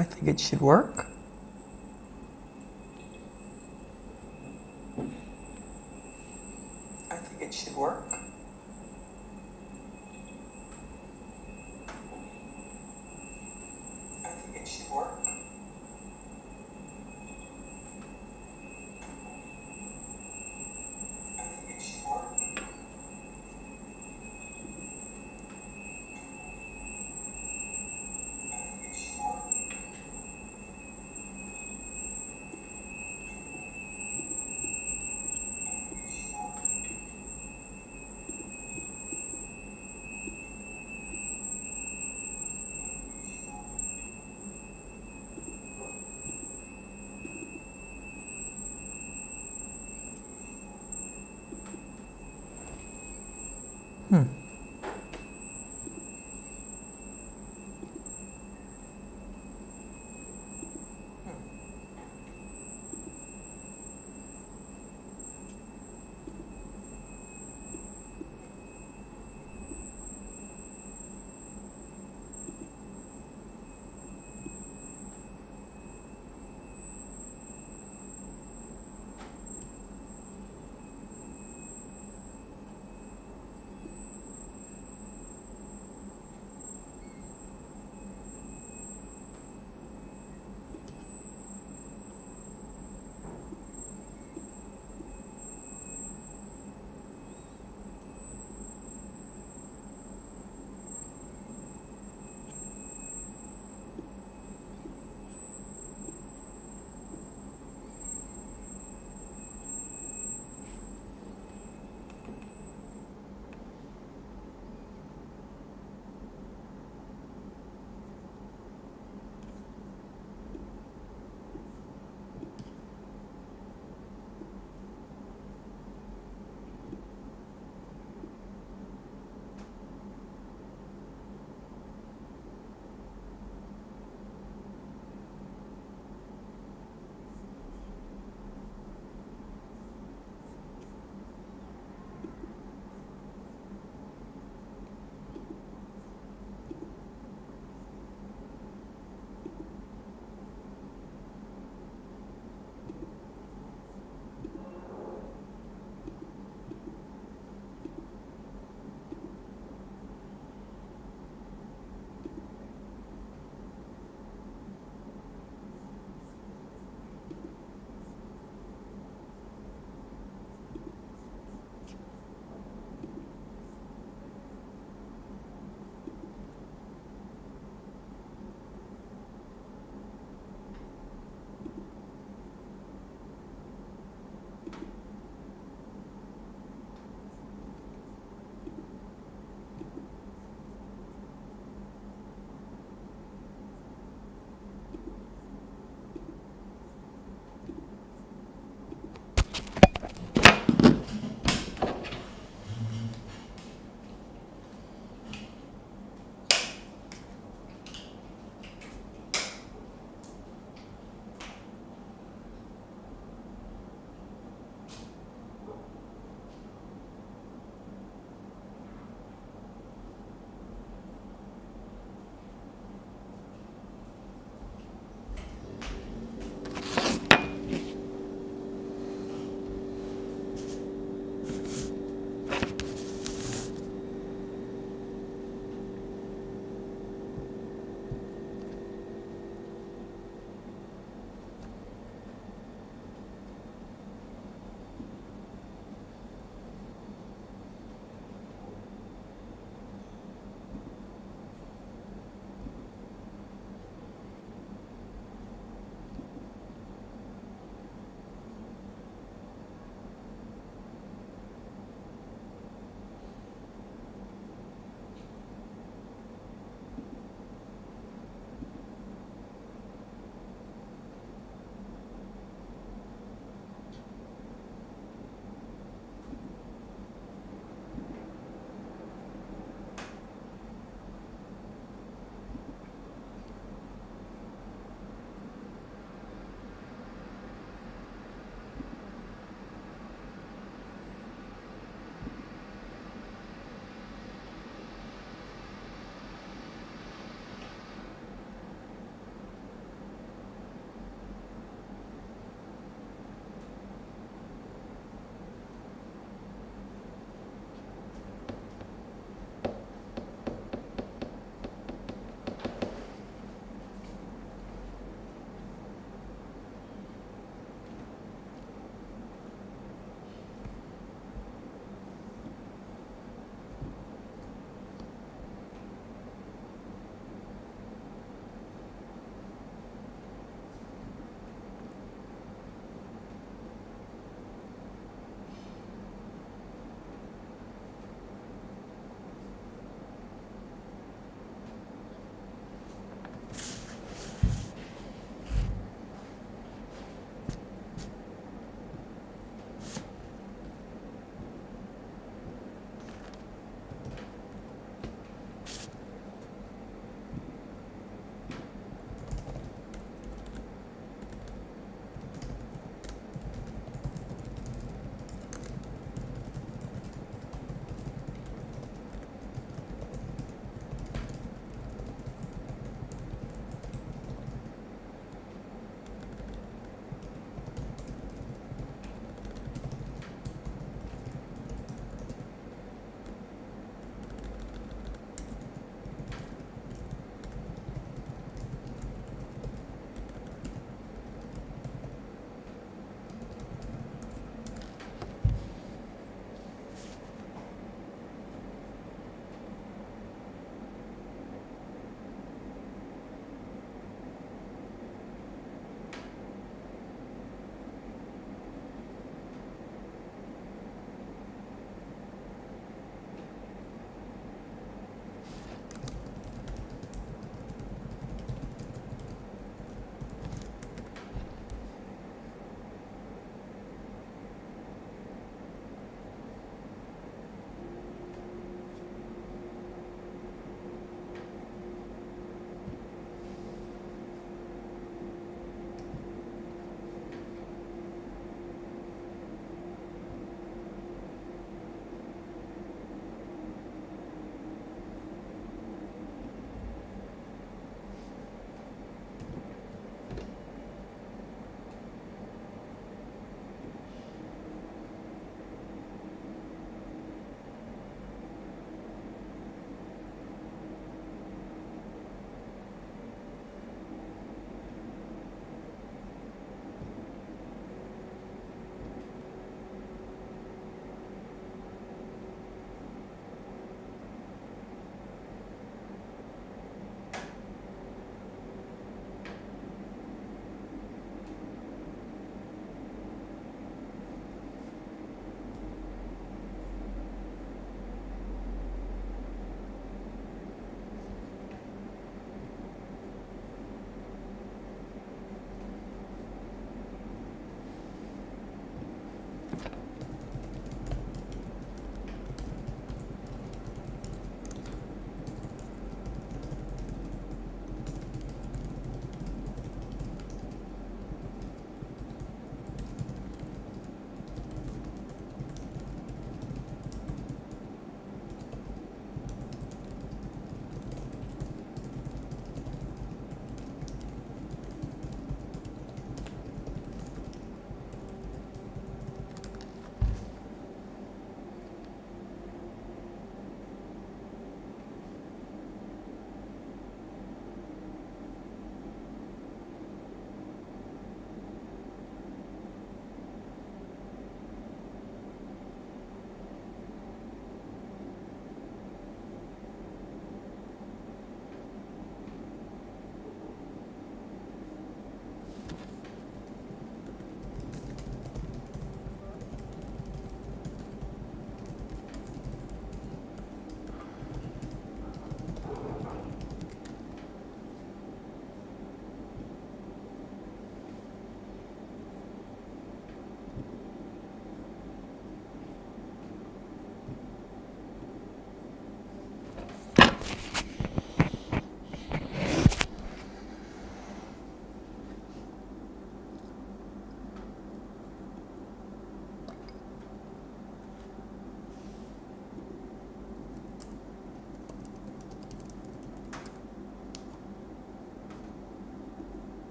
I think it should work. I think it should work. I think it should work. I think it should work.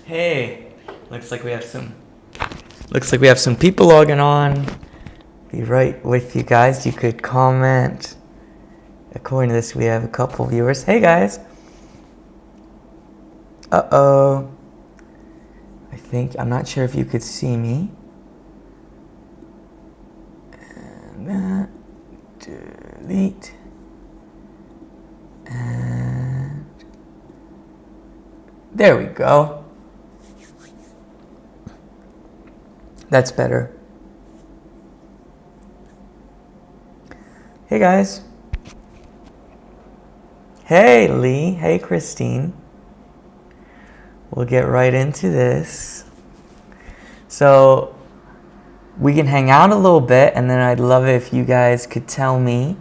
Hey, looks like we have some people logging on. Be right with you guys. You could comment. According to this, we have a couple viewers. Hey guys. Uh-oh. I'm not sure if you could see me. And that. Delete. And there we go. That's better. Hey guys. Hey Lee. Hey Christine. we'll get right into this. So we can hang out a little bit, and then I'd love it if you guys could tell me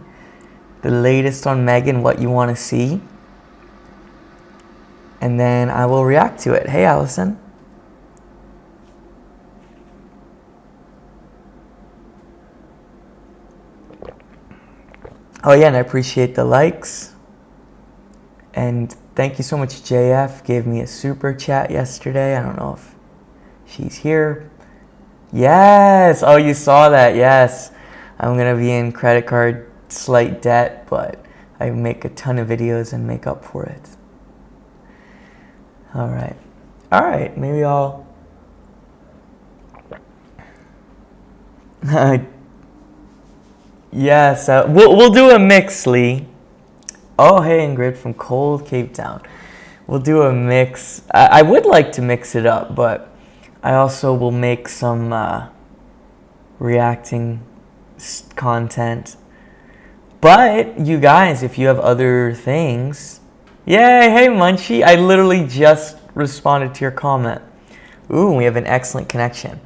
the latest on Meghan, what you want to see, and then I will react to it. Hey, Allison. Oh yeah, and I appreciate the likes. And thank you so much, JF. Gave me a super chat yesterday. I don't know if she's here. Yes. Oh, you saw that. Yes. I'm going to be in credit card slight debt, but I make a ton of videos and make up for it. All right. All right. Maybe I'll... Yes. We'll do a mix, Lee. Oh, hey, Ingrid from cold Cape Town. We'll do a mix. I would like to mix it up, but I also will make some reacting content. But you guys, if you have other things... Yay, hey, Munchie. I literally just responded to your comment. Ooh, we have an excellent connection.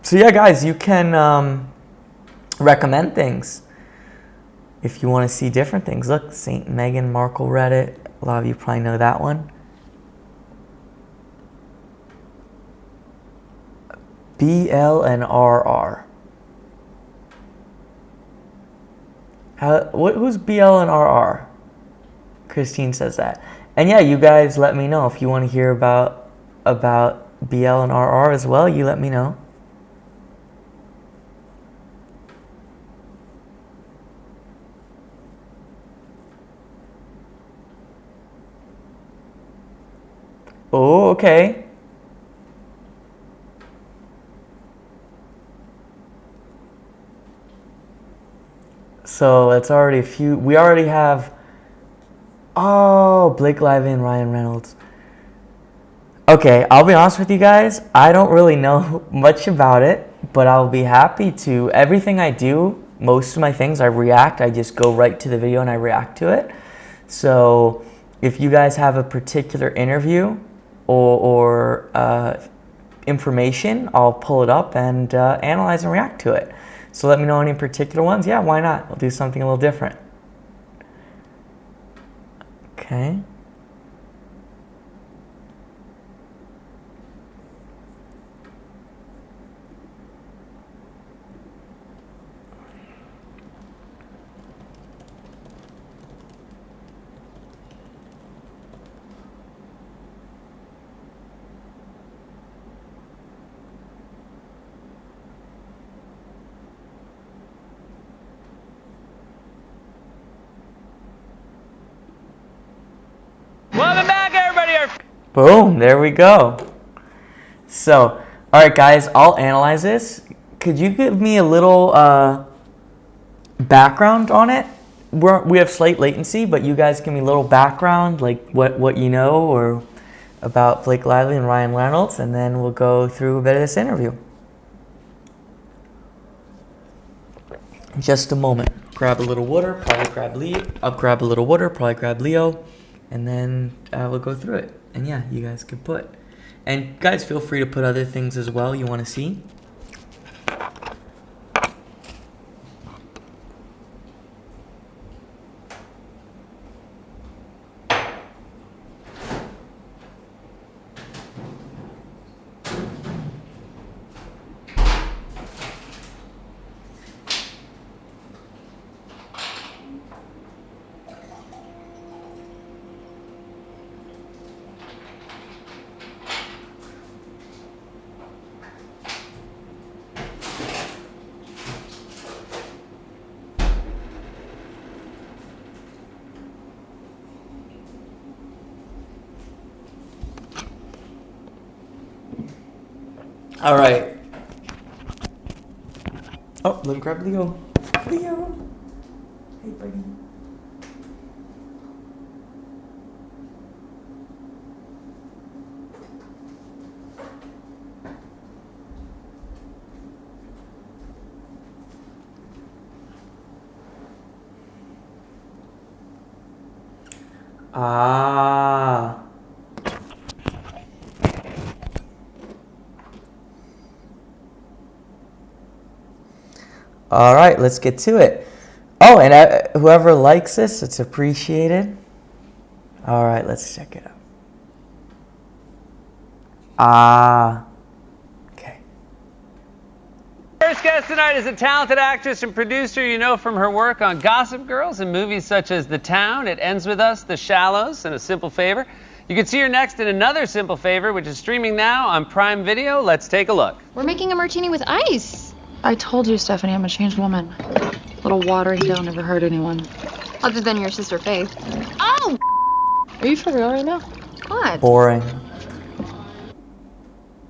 So yeah, guys, you can recommend things. If you want to see different things. Look, St. Meghan Markle Reddit. A lot of you probably know that one. BL and RR. Who's BL and RR? Christine says that. And yeah, you guys let me know if you want to hear about BL and RR as well. You let me know. Oh, okay. So it's already a few. We already have. Oh, Blake Lively and Ryan Reynolds. Okay, I'll be honest with you guys. I don't really know much about it, but I'll be happy to. Everything I do, most of my things, I react. I just go right to the video and I react to it. So if you guys have a particular interview or information, I'll pull it up and analyze and react to it. So let me know any particular ones. Yeah, why not? We'll do something a little different. Okay. Welcome back, everybody. Boom, there we go. So, all right, guys, I'll analyze this. Could you give me a little background on it? We have slight latency, but you guys give me a little background, like what you know or about Blake Lively and Ryan Reynolds, and then we'll go through a bit of this interview. Just a moment. Grab a little water, probably grab Leo. I'll grab a little water, probably grab Leo, and then we'll go through it. And yeah, you guys can put. And guys, feel free to put other things as well you want to see. All right. Oh, let me grab Leo. Leo. Hey, buddy. Ah. All right, let's get to it. Oh, and whoever likes this, it's appreciated. All right, let's check it out. Okay. First guest tonight is a talented actress and producer you know from her work on Gossip Girls and movies such as The Town, It Ends With Us, The Shallows, and A Simple Favor. You can see her next in Another Simple Favor, which is streaming now on Prime Video. Let's take a look. We're making a martini with ice. I told you, Stephanie, I'm a changed woman. A little watering down never hurt anyone. Other than your sister Faith. Oh! Are you for real right now? What? Boring.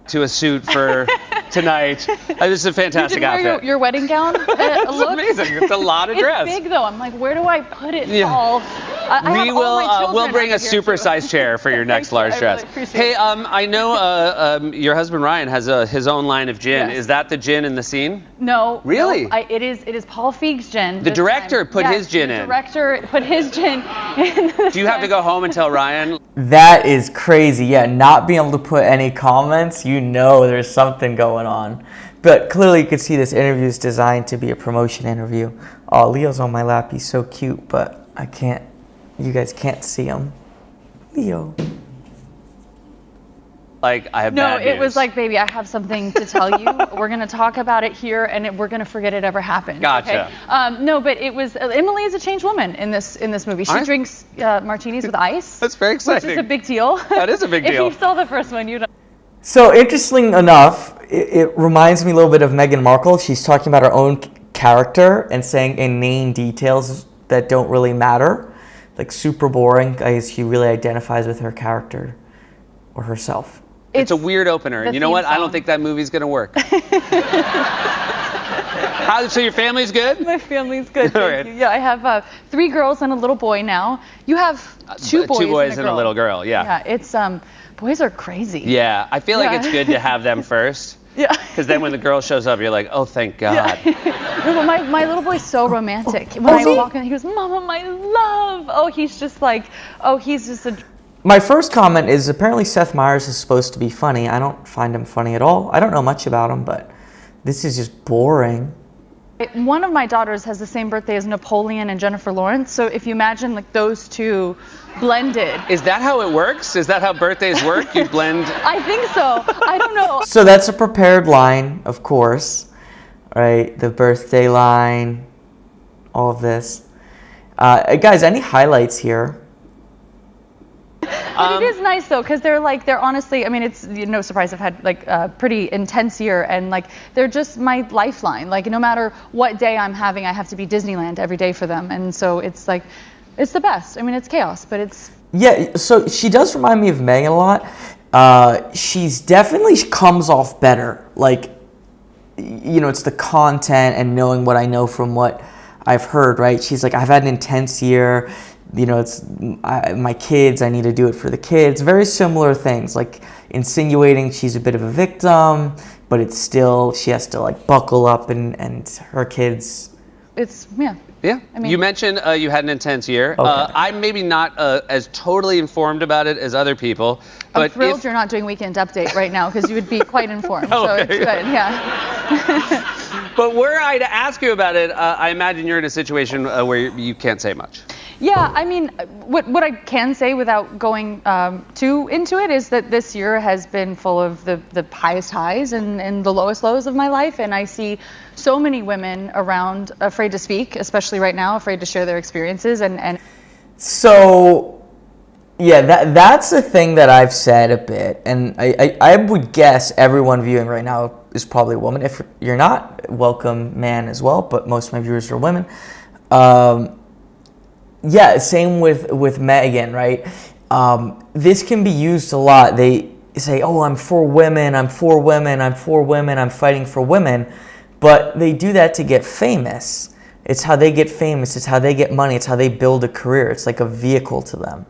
To a suit for tonight. This is a fantastic You didn't wear outfit. your wedding gown It's look? amazing. It's a lot of dress. It's big though. I'm like, where do I put it Yeah. all? I We have all my will. children We'll bring a out here, too. supersized chair for your next Thank you. large I dress. really appreciate Hey, it. I know your husband Ryan has his own line of gin. Yes. Is that the gin in the scene? No. Really? No, it is Paul Feig's gin. The this director time. put Yes, his gin the in. director put his gin in. Do you have to go home and tell Ryan? That is crazy. Yeah, not being able to put any comments, you know there's something going on. But clearly you could see this interview is designed to be a promotion interview. Oh, Leo's on my lap. He's so cute, but I can't, you guys can't see him. Leo. Like, I have No, bad it news. was like, baby, I have something to tell you. We're going to talk about it here, and we're going to forget it ever happened. Gotcha. Okay? No, but it was Emily is a changed woman in this movie. She All right. drinks martinis with ice. That's very Which exciting. is a big deal. That is a big deal. If you saw the first one, you'd. So interesting enough, it reminds me a little bit of Meghan Markle. She's talking about her own character and saying inane details that don't really matter. Like super boring. I guess she really identifies with her character or herself. It's a weird opener. And the you know theme what? I don't song. think that movie's going to work. So your family's good? My family's good. All Thank right. you. Yeah, I have 3 girls and a little boy now. You have 2 boys, Two boys and a girl. little girl, yeah. Yeah, it's boys are crazy. Yeah, I feel like Yeah. it's good to have them first. Yeah. Because then when the girl shows up, you're like, oh, thank God. No, but my little boy's so romantic. When I walk in, he goes, "Mama, my love." Oh, he's just like, oh, he's just a. My first comment is apparently Seth Meyers is supposed to be funny. I don't find him funny at all. I don't know much about him, but this is just boring. One of my daughters has the same birthday as Napoleon and Jennifer Lawrence. So if you imagine like those two blended. Is that how it works? Is that how birthdays work? You blend. I think so. I don't know. So that's a prepared line, of course, right? The birthday line, all of this. Guys, any highlights here? But it is nice though, because they're honestly, I mean, it's no surprise I've had like a pretty intense year, and like they're just my lifeline. Like no matter what day I'm having, I have to be Disneyland every day for them, and so it's like, it's the best. I mean, it's chaos, but it's. Yeah, so she does remind me of Meghan a lot. She's definitely comes off better. Like, you know, it's the content and knowing what I know from what I've heard, right? She's like, I've had an intense year. You know, it's my kids, I need to do it for the kids. Very similar things, like insinuating she's a bit of a victim, but it's still, she has to like buckle up and her kids. It's, yeah. Yeah. I mean- You mentioned you had an intense year. Okay. I'm maybe not as totally informed about it as other people. I'm But thrilled if, you're not doing Weekend Update right now, because you would be quite informed. So Okay. it's good, yeah. but were I to ask you about it, I imagine you're in a situation where you can't say much. Yeah, I mean, what I can say without going too into it is that this year has been full of the highest highs and the lowest lows of my life, and I see so many women around afraid to speak, especially right now, afraid to share their experiences, and So, yeah, that's the thing that I've said a bit, and I would guess everyone viewing right now is probably a woman. If you're not, welcome, man, as well, but most of my viewers are women. Yeah, same with Meghan, right? This can be used a lot. They say, oh, I'm for women, I'm for women, I'm for women, I'm fighting for women. But they do that to get famous. It's how they get famous. It's how they get money. It's how they build a career. It's like a vehicle to them.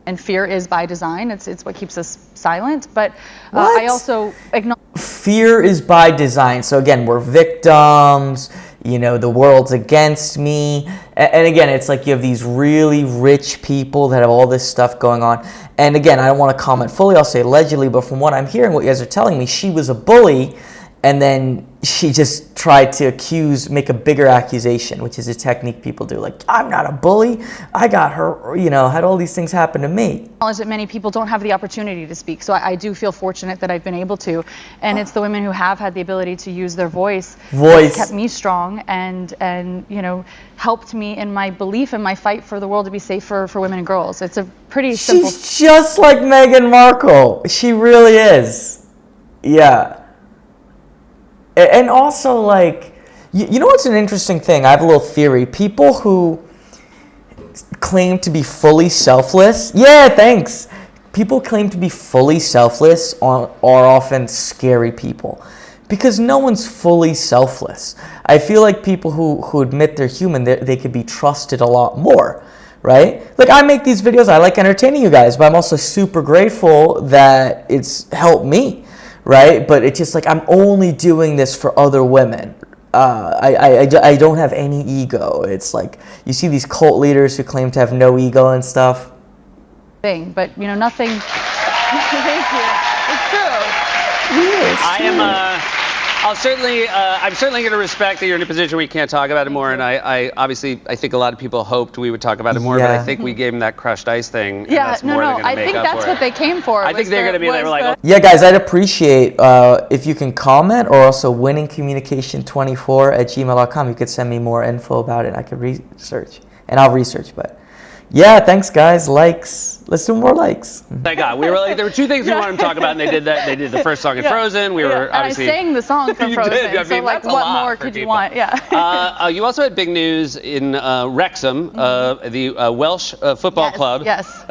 and fear is by design. It's what keeps us silent. But What? I also acknowledge. Fear is by design. So again, we're victims, you know, the world's against me. And again, it's like you have these really rich people that have all this stuff going on. And again, I don't want to comment fully, I'll say allegedly, but from what I'm hearing, what you guys are telling me, she was a bully and then she just tried to make a bigger accusation, which is a technique people do. Like, I'm not a bully. I got her, had all these things happen to me. Knowledge that many people don't have the opportunity to speak. So I do feel fortunate that I've been able to. And it's the women who have had the ability to use their voice that's kept me strong and helped me in my belief in my fight for the world to be safer for women and girls. It's a pretty simple. She's just like Meghan Markle. She really is. Yeah. And also, like, you know what's an interesting thing? I have a little theory. People who claim to be fully selfless. Yeah, thanks. People claim to be fully selfless are often scary people. Because no one's fully selfless. I feel like people who admit they're human, they could be trusted a lot more, right? Like, I make these videos, I like entertaining you guys, but I'm also super grateful that it's helped me, right? But it's just like, I'm only doing this for other women. I don't have any ego. It's like, you see these cult leaders who claim to have no ego and stuff. But, nothing. Thank you. It's true. Yeah, I'm certainly going to respect that you're in a position where you can't talk about it more, and I obviously think a lot of people hoped we would talk about it more, but I think we gave them that crushed ice thing. And that's more they're gonna I make think up that's for what it. they came for. I think they're going to be there like, Yeah, guys, I'd appreciate if you can comment, or also winningcommunication24@gmail.com. You could send me more info about it. I could research, and I'll research, but yeah, thanks, guys. Likes. Let's do more likes. Thank God. We were like, there were two things we wanted to talk about, and they did that. They did the first song in Frozen. We were obviously. And I sang the song from You Frozen. did. I mean, so, like, that's a what lot more for could you people. want? Yeah. You also had big news in Wrexham, the Welsh football club. Yes.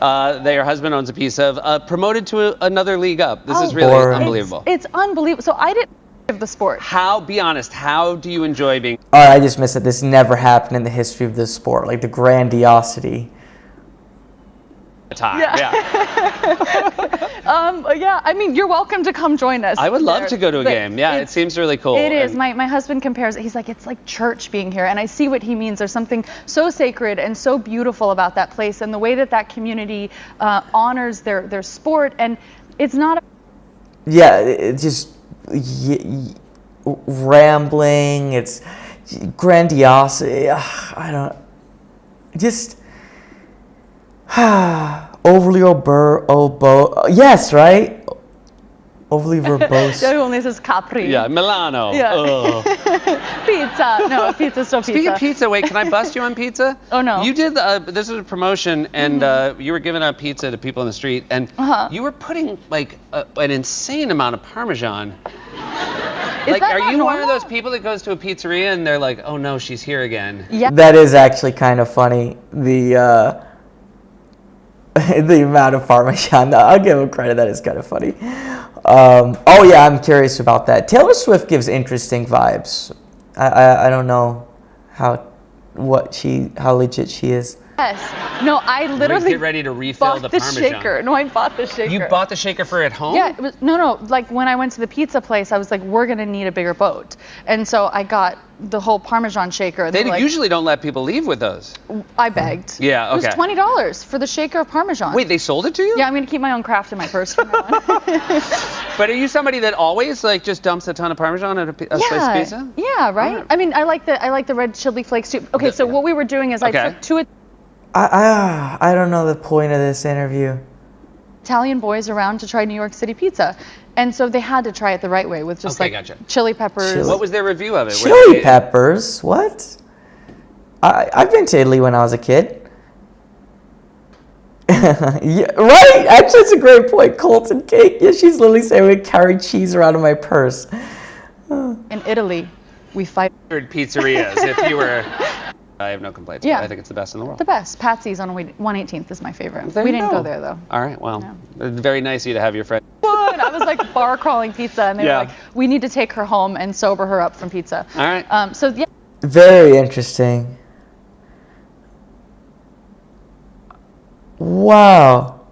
Their husband owns a piece of, promoted to another league up. This is really boring. unbelievable. It's unbelievable. So I didn't of the sport. Be honest, how do you enjoy being? All right, I just missed it. This never happened in the history of this sport. Like, the grandiosity. Time. Yeah. I mean, you're welcome to come join us. I would love to go to a game. Yeah, it seems really cool. It is. My husband compares it. He's like, it's like church being here. And I see what he means. There's something so sacred and so beautiful about that place and the way that community honors their sport. And it's not. It's just rambling. It's grandiosity. Overly yes, right? Overly verbose. It only says Capri. Yeah, Milano. Yeah. Pizza. No, pizza's still pizza. Speaking of pizza, wait, can I bust you on pizza? Oh, no. You did, this was a promotion, and you were giving out pizza to people in the street, and you were putting, like, an insane amount of Parmesan. Like, are you one of those people that goes to a pizzeria and they're like, oh no, she's here again? Yeah. That is actually kind of funny. The amount of Parmesan. I'll give him credit. That is kind of funny. I'm curious about that. Taylor Swift gives interesting vibes. I don't know how legit she is. Yes. No, I literally get ready to refill bought the the Parmesan. shaker. No, I bought the shaker. You bought the shaker for at home? Yeah, it was, no. Like, when I went to the pizza place, I was like, we're going to need a bigger boat. And so I got the whole Parmesan shaker. They usually don't let people leave with those. I begged. Yeah, okay. It was $20 for the shaker of Parmesan. Wait, they sold it to you? Yeah, I'm going to keep my own craft in my purse from now on. But are you somebody that always, like, just dumps a ton of Parmesan at a slice of pizza? Yeah, right? I mean, I like the red chili flakes too. Okay, so what we were doing is I took two I don't know the point of this interview. Italian boys around to try New York City pizza. And so they had to try it the right way with just chili peppers. What was their review of it? Chili peppers? What? I've been to Italy when I was a kid. Yeah, right? Actually, it's a great point. Colton cake. Yeah, she's literally saying we carry cheese around in my purse. In Italy, we fight. Pizzerias, if you were... I have no complaints. Yeah. I think it's the best in the world. The best. Patsy's on 118th is my favorite. We didn't go there, though. All right, well, very nice of you to have your friend. I was like bar crawling pizza, and they were like, we need to take her home and sober her up from pizza. All right. Very interesting. Wow.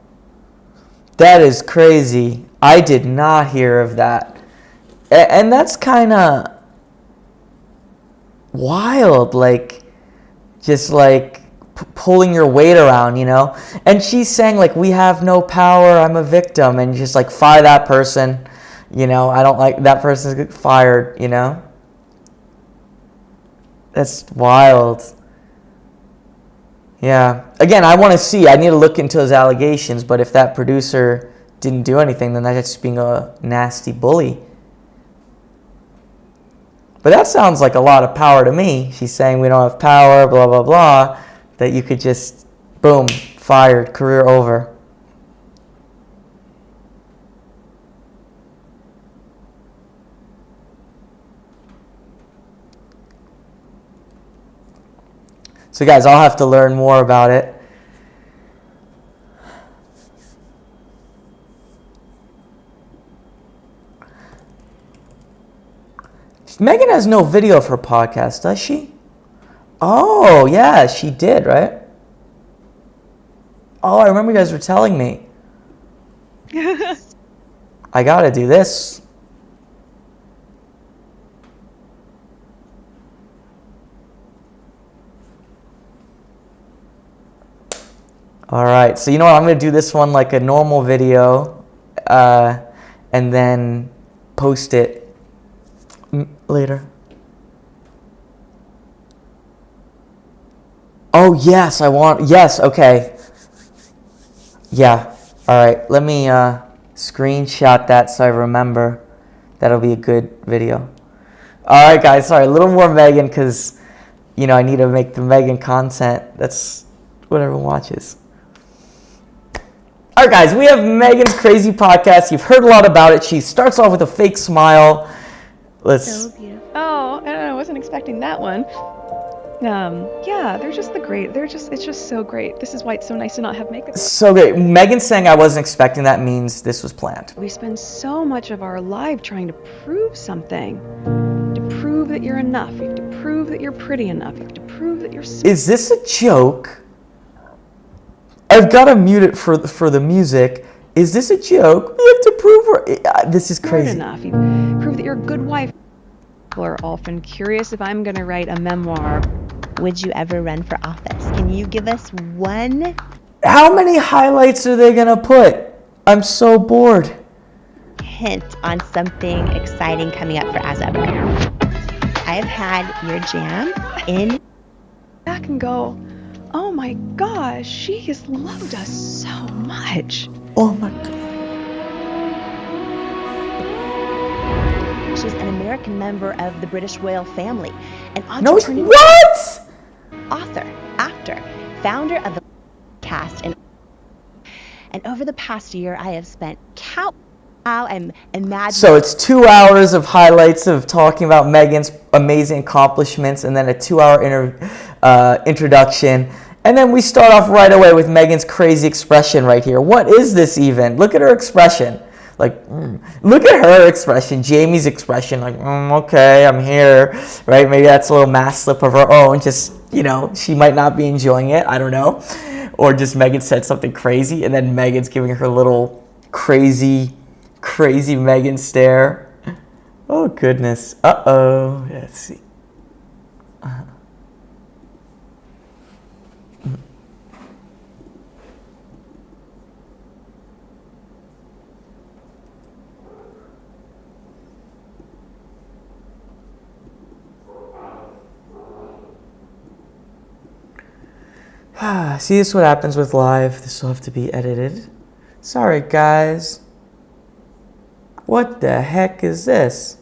That is crazy. I did not hear of that. And that's kind of wild, like, just like pulling your weight around, And she's saying, like, we have no power, I'm a victim, and just like fire that person, You know, I don't like that person's get fired, you know? That's wild. Yeah. Again, I want to see. I need to look into those allegations, but if that producer didn't do anything, then that's just being a nasty bully. But that sounds like a lot of power to me. She's saying we don't have power, blah, blah, blah, that you could just, boom, fired, career over. So guys, I'll have to learn more about it. Meghan has no video of her podcast, does she? Oh, yeah, she did, right? Oh, I remember you guys were telling me. I gotta do this. All right, so you know what? I'm going to do this one like a normal video and then post it later. Oh, yes, yes, okay. Yeah, all right, let me screenshot that so I remember. That'll be a good video. All right, guys, sorry, a little more Meghan because, you know, I need to make the Meghan content. That's what everyone watches. All right, guys, we have Meghan's crazy podcast. You've heard a lot about it. She starts off with a fake smile. So beautiful. Oh, I don't know. I wasn't expecting that one. Yeah, they're just it's just so great. This is why it's so nice to not have makeup. So great. Meghan saying I wasn't expecting that means this was planned. We spend so much of our life trying to prove something. To prove that you're enough. You have to prove that you're pretty enough. You have to prove that you're smart. Is this a joke? I've got to mute it for the music. Is this a joke? We have to prove this is crazy. Enough. You prove that you're a good wife. People are often curious if I'm going to write a memoir. Would you ever run for office? Can you give us one? How many highlights are they going to put? I'm so bored. Hint on something exciting coming up for As Ever. I have had your jam in. Back and go, oh my gosh, she has loved us so much. Oh my God. She's an American member of the British royal family, an No, entrepreneur, what? author, actor, founder of the cast, and over the past year, I have spent I'm imagining. So it's 2 hours of highlights of talking about Meghan's amazing accomplishments, and then a 2-hour introduction. And then we start off right away with Meghan's crazy expression right here. What is this even? Look at her expression. Like, look at her expression. Jamie's expression, like, okay, I'm here, right? Maybe that's a little mask slip of her own. Just, you know, she might not be enjoying it. I don't know. Or just Meghan said something crazy, and then Meghan's giving her little crazy Meghan stare. Oh, goodness. Uh-oh. Let's see. See, this is what happens with live. This will have to be edited. Sorry, guys. What the heck is this?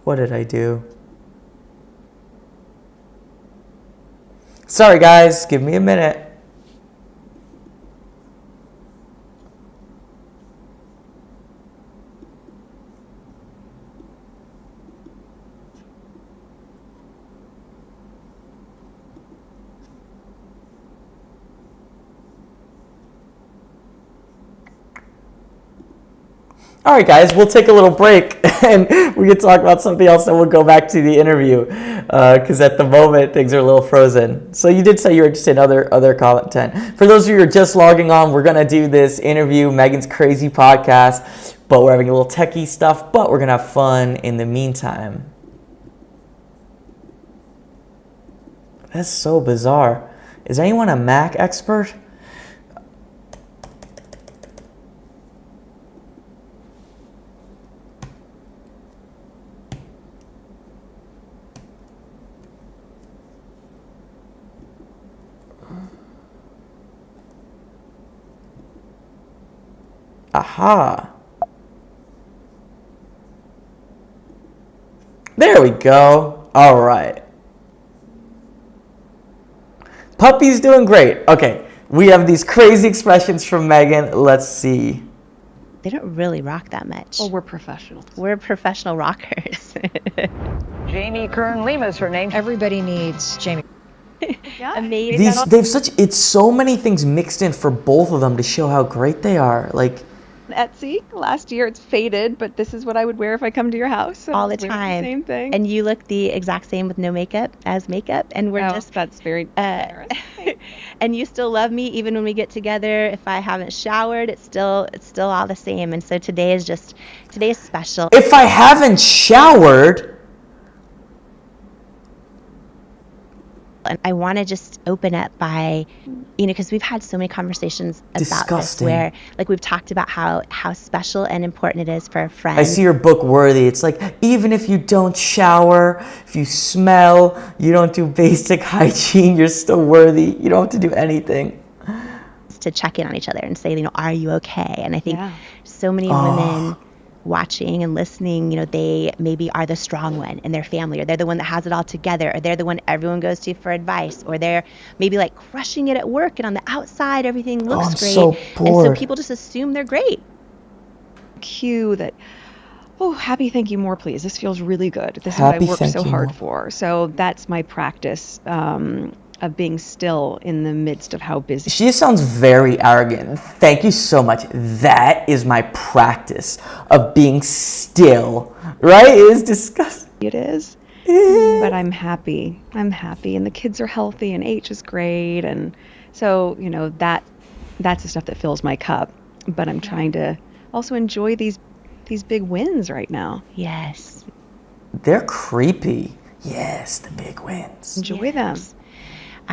What did I do? Sorry, guys. Give me a minute. All right, guys, we'll take a little break and we can talk about something else, and we'll go back to the interview because at the moment things are a little frozen. So you did say you were interested in other content. For those of you who are just logging on, we're going to do this interview, Meghan's crazy podcast, but we're having a little techie stuff, but we're going to have fun in the meantime. That's so bizarre. Is anyone a Mac expert? Aha. There we go. All right. Puppy's doing great. Okay, we have these crazy expressions from Meghan. Let's see. They don't really rock that much. Well, we're professionals. We're professional rockers. Jamie Kern Lima is her name. Everybody needs Jamie. Yeah. Amazing. It's so many things mixed in for both of them to show how great they are. Like, Etsy last year, it's faded, but this is what I would wear if I come to your house. So All the wear time. Same thing. And you look the exact same with no makeup as makeup, and we're just that's very generous. and you still love me even when we get together. If I haven't showered, it's still all the same. And so today is special. if I haven't showered, And I want to just open up by, because we've had so many conversations about Disgusting. this, where like we've talked about how special and important it is for a friend. I see your book Worthy. It's like, even if you don't shower, if you smell, you don't do basic hygiene, you're still worthy. You don't have to do anything. to check in on each other and say, are you okay? And I think Yeah. so many women watching and listening, they maybe are the strong one in their family, or they're the one that has it all together, or they're the one everyone goes to for advice, or they're maybe like crushing it at work, and on the outside everything looks I'm great. so And so bored. people just assume they're great. Cue that, happy thank you more please. This feels really good. This Happy is what I worked thank so you hard more. for. So that's my practice of being still in the midst of how busy. She sounds very arrogant. Thank you so much. That is my practice of being still. Right? It is disgusting. It is. But I'm happy. And the kids are healthy, and H is great. And so, that's the stuff that fills my cup. But I'm trying to also enjoy these big wins right now. Yes. They're creepy. Yes, the big wins. Enjoy them.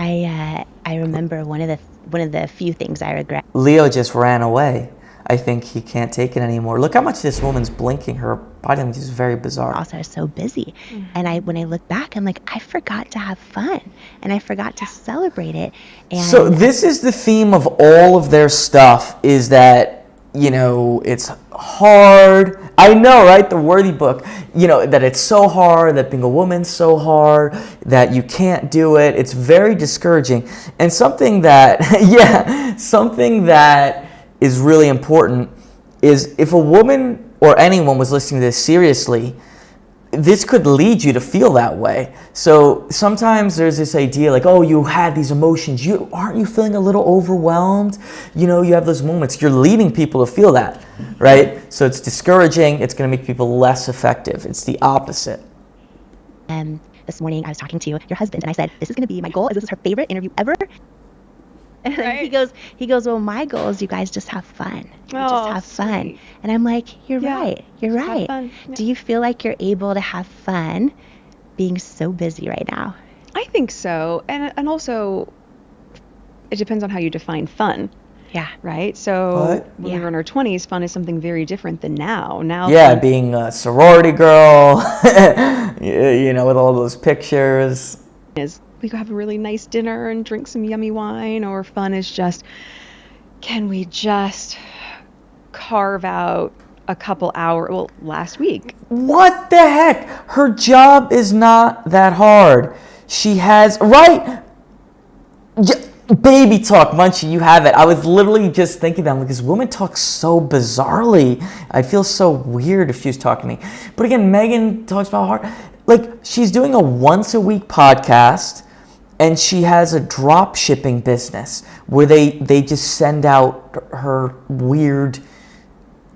I remember one of the few things I regret. Leo just ran away. I think he can't take it anymore. Look how much this woman's blinking. Her body language is very bizarre. Also, I was so busy, and when I look back, I'm like, I forgot to have fun, and I forgot to celebrate it. And So this is the theme of all of their stuff, is that, it's hard. I know, right? The Worthy book, that it's so hard, that being a woman's so hard, that you can't do it. It's very discouraging. And something that is really important is, if a woman or anyone was listening to this seriously, this could lead you to feel that way. So sometimes there's this idea like, you had these emotions. Aren't you feeling a little overwhelmed? You have those moments. You're leading people to feel that, right? So it's discouraging. It's going to make people less effective. It's the opposite. This morning I was talking to your husband, and I said, this is going to be my goal. This is her favorite interview ever. And then he goes, well, my goal is you guys just have fun. You just have fun. Sweet. And I'm like, you're Yeah, right. You're just have right. fun. Yeah. Do you feel like you're able to have fun being so busy right now? I think so. And also, it depends on how you define fun, Yeah. right? So What? when we Yeah. were in our 20s, fun is something very different than now. Now, Yeah, fun being a sorority girl, with all those pictures. is we go have a really nice dinner and drink some yummy wine, or fun is just, can we just carve out a couple hours? Well, last week, What the heck? Her job is not that hard. She has, right? Baby talk, Munchie, you have it. I was literally just thinking that, this woman talks so bizarrely. I'd feel so weird if she was talking to me. But again, Meghan talks about hard. She's doing a once-a-week podcast, and she has a drop shipping business where they just send out her weird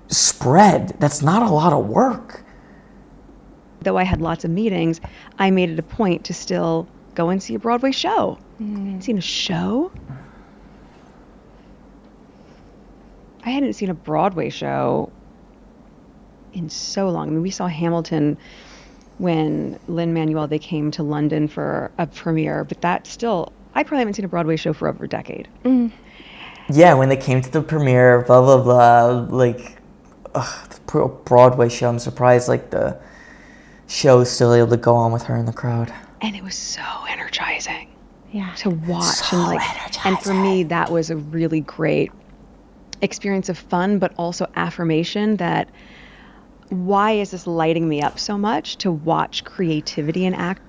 spread. That's not a lot of work. though I had lots of meetings, I made it a point to still go and see a Broadway show. Seen a show? I hadn't seen a Broadway show in so long. I mean, we saw Hamilton when Lin-Manuel, they came to London for a premiere, but that still, I probably haven't seen a Broadway show for over a decade. Yeah, when they came to the premiere, blah, blah, blah, the Broadway show, I'm surprised, the show is still able to go on with her in the crowd. And it was so energizing Yeah. to watch. So And for me, that was a really great experience of fun, but also affirmation that why is this lighting me up so much to watch creativity and act?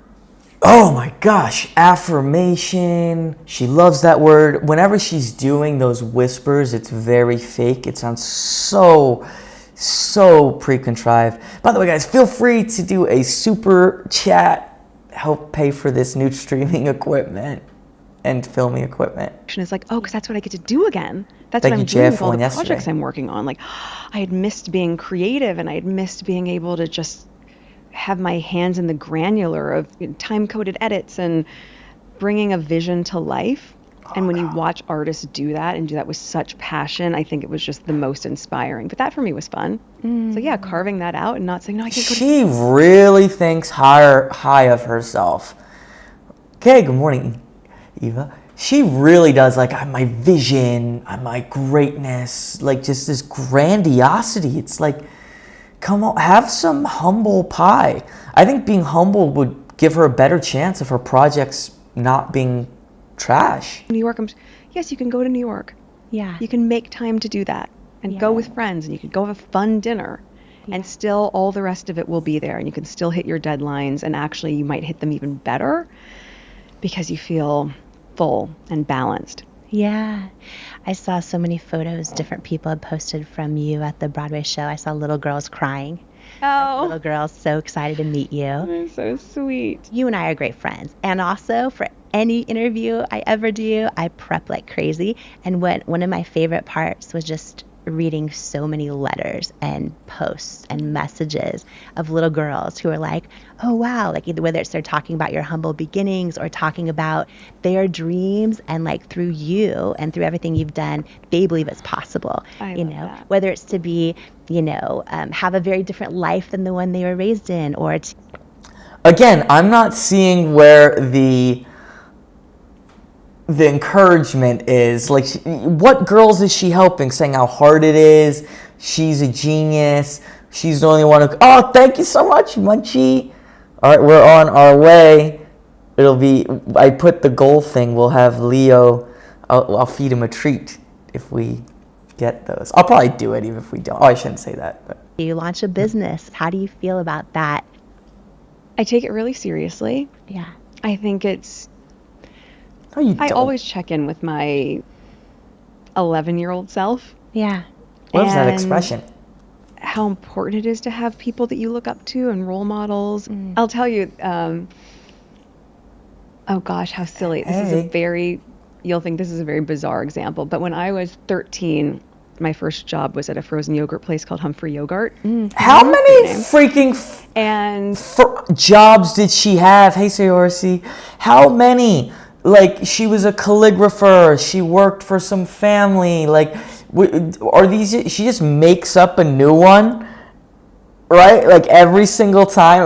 Oh my gosh, affirmation. She loves that word. Whenever she's doing those whispers, it's very fake. It sounds so pre-contrived. By the way, guys, feel free to do a super chat, help pay for this new streaming equipment and filming equipment. It's like, oh, because that's what I get to do again. That's Thank what I'm you, doing Jeff, with all for the yesterday. projects I'm working on. Like, I had missed being creative, and I had missed being able to just have my hands in the granular of time-coded edits and bringing a vision to life. And when you watch artists do that and do that with such passion, I think it was just the most inspiring. But that for me was fun. So yeah, carving that out and not saying, no, I can't go to... She really thinks high of herself. Okay, good morning, Eva. She really does, like, I'm my vision, I'm my greatness, like just this grandiosity. It's like, come on, have some humble pie. I think being humble would give her a better chance of her projects not being trash. New York, yes, you can go to New York. Yeah. You can make time to do that and go with friends, and you can go have a fun dinner, and still all the rest of it will be there, and you can still hit your deadlines, and actually you might hit them even better because you feel full and balanced. Yeah. I saw so many photos different people had posted from you at the Broadway show. I saw little girls crying. Oh, Little girls so excited to meet you. they're so sweet. You and I are great friends. And also, for any interview I ever do, I prep like crazy. And one of my favorite parts was just reading so many letters and posts and messages of little girls who are like, oh wow, like either whether it's they're talking about your humble beginnings or talking about their dreams, and like through you and through everything you've done, they believe it's possible. I you love know, that. whether it's to be, have a very different life than the one they were raised in, or to... Again, I'm not seeing where the encouragement is. Like, what girls is she helping? Saying how hard it is. She's a genius. She's the only one who... Oh, thank you so much, Munchie. All right, we're on our way. It'll be... I put the goal thing. We'll have Leo... I'll feed him a treat if we get those. I'll probably do it even if we don't. Oh, I shouldn't say that. But. You launch a business. How do you feel about that? I take it really seriously. Yeah. I think it's... No, you I don't. always check in with my 11-year-old self. Yeah. What is that and expression? How important it is to have people that you look up to and role models. I'll tell you, oh gosh, how silly. This is a very, you'll think this is a very bizarre example, but when I was 13, my first job was at a frozen yogurt place called Humphrey Yogurt. How many freaking And jobs did she have? Hey, Sayorsi. How many? Like, she was a calligrapher. She worked for some family. Like, are these... She just makes up a new one, right? Like, every single time.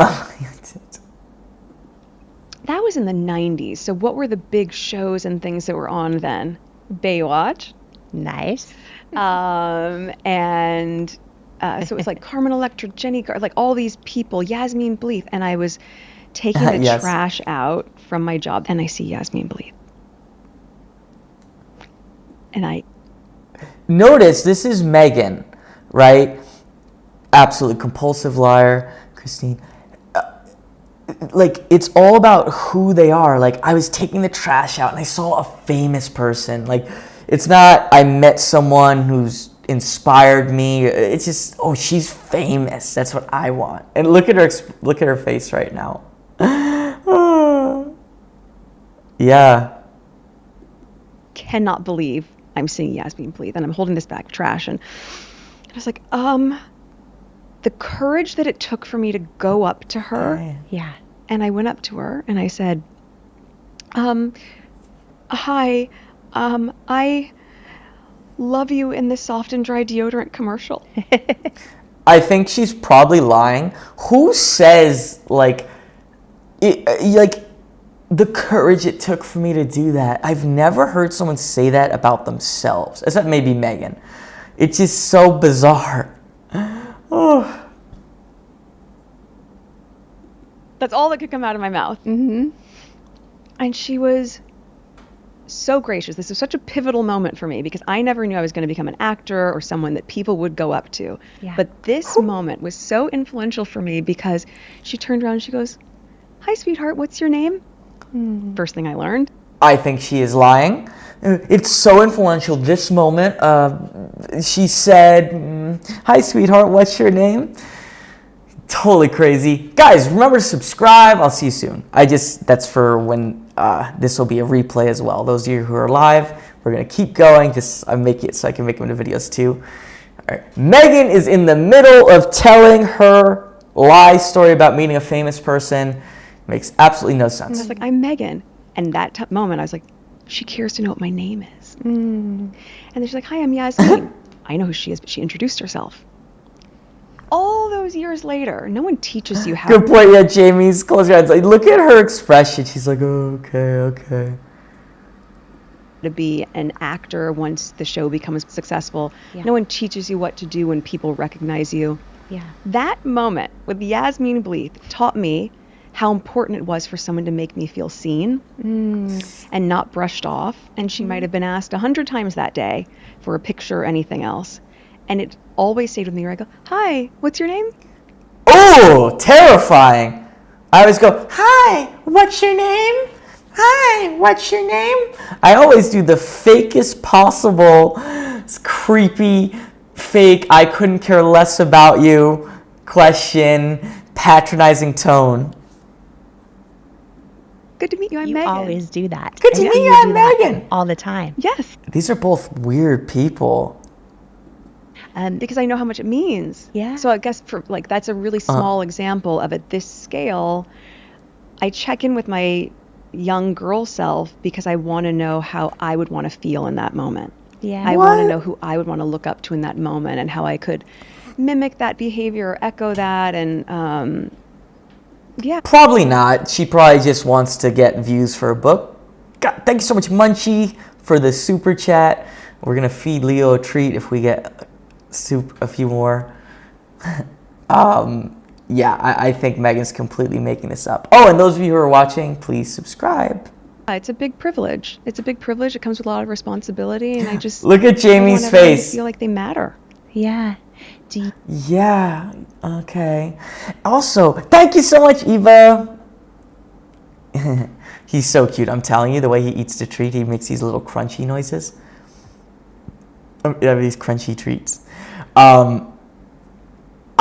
that was in the 90s. So what were the big shows and things that were on then? Baywatch. Nice. And so it was like Carmen Electra, Jenny, like all these people, Yasmin Bleeth, and I was taking the Yes. trash out from my job, and I see Yasmin Bleeth. And I... Notice, this is Meghan, right? Absolute compulsive liar, Christine. Like, it's all about who they are. Like, I was taking the trash out and I saw a famous person. Like, it's not I met someone who's inspired me. It's just, oh, she's famous. That's what I want. And look at her face right now. Yeah. cannot believe I'm seeing Yasmin Bleeth, and I'm holding this bag of trash, and I was like, the courage that it took for me to go up to her. Yeah. And I went up to her and I said, hi, I love you in this soft and dry deodorant commercial. I think she's probably lying. Who says, like the courage it took for me to do that? I've never heard someone say that about themselves, except maybe Meghan. It's just so bizarre. Oh. That's all that could come out of my mouth. Mm-hmm. And she was so gracious. This was such a pivotal moment for me because I never knew I was going to become an actor or someone that people would go up to. Yeah. But this moment was so influential for me because she turned around and she goes, "Hi, sweetheart, what's your name?" First thing I learned. I think she is lying. It's so influential, this moment. She said, "Hi, sweetheart, what's your name?" Totally crazy. Guys, remember to subscribe. I'll see you soon. That's for when this will be a replay as well. Those of you who are live, we're going to keep going. I make it so I can make them into videos too. All right. Meghan is in the middle of telling her lie story about meeting a famous person. Makes absolutely no sense. And I was like, "I'm Meghan." And that moment, I was like, she cares to know what my name is. And then she's like, "Hi, I'm Yasmin." I know who she is, but she introduced herself. All those years later, no one teaches you how Good point. Yeah, Jamie's close your eyes. Like, look at her expression. She's like, oh, okay. to be an actor once the show becomes successful. Yeah. No one teaches you what to do when people recognize you. Yeah. That moment with Yasmin Bleeth taught me how important it was for someone to make me feel seen and not brushed off. And she might have been asked 100 times that day for a picture or anything else. And it always stayed with me where I go, "Hi, what's your name?" Oh, terrifying. I always go, "Hi, what's your name? Hi, what's your name?" I always do the fakest possible, creepy, fake, I couldn't care less about you question, patronizing tone. "Good to meet you, I'm You Meghan." always do that. Good to And meet you, do I'm that Meghan. all the time. Yes, These are both weird people. because I know how much it means. Yeah. So I guess that's a really small example of at this scale. I check in with my young girl self because I want to know how I would want to feel in that moment. Yeah. I want to know who I would want to look up to in that moment and how I could mimic that behavior or echo that. And yeah. Probably not. She probably just wants to get views for a book. God, thank you so much, Munchie, for the super chat. We're going to feed Leo a treat if we get a few more. Yeah, I think Meghan's completely making this up. Oh, and those of you who are watching, please subscribe. It's a big privilege. It's a big privilege. It comes with a lot of responsibility. And I just Look at Jamie's I want everyone to face. feel like they matter. Yeah. Do you, Yeah, okay. Also, thank you so much, Eva. He's so cute. I'm telling you, the way he eats the treat, he makes these little crunchy noises. These crunchy treats.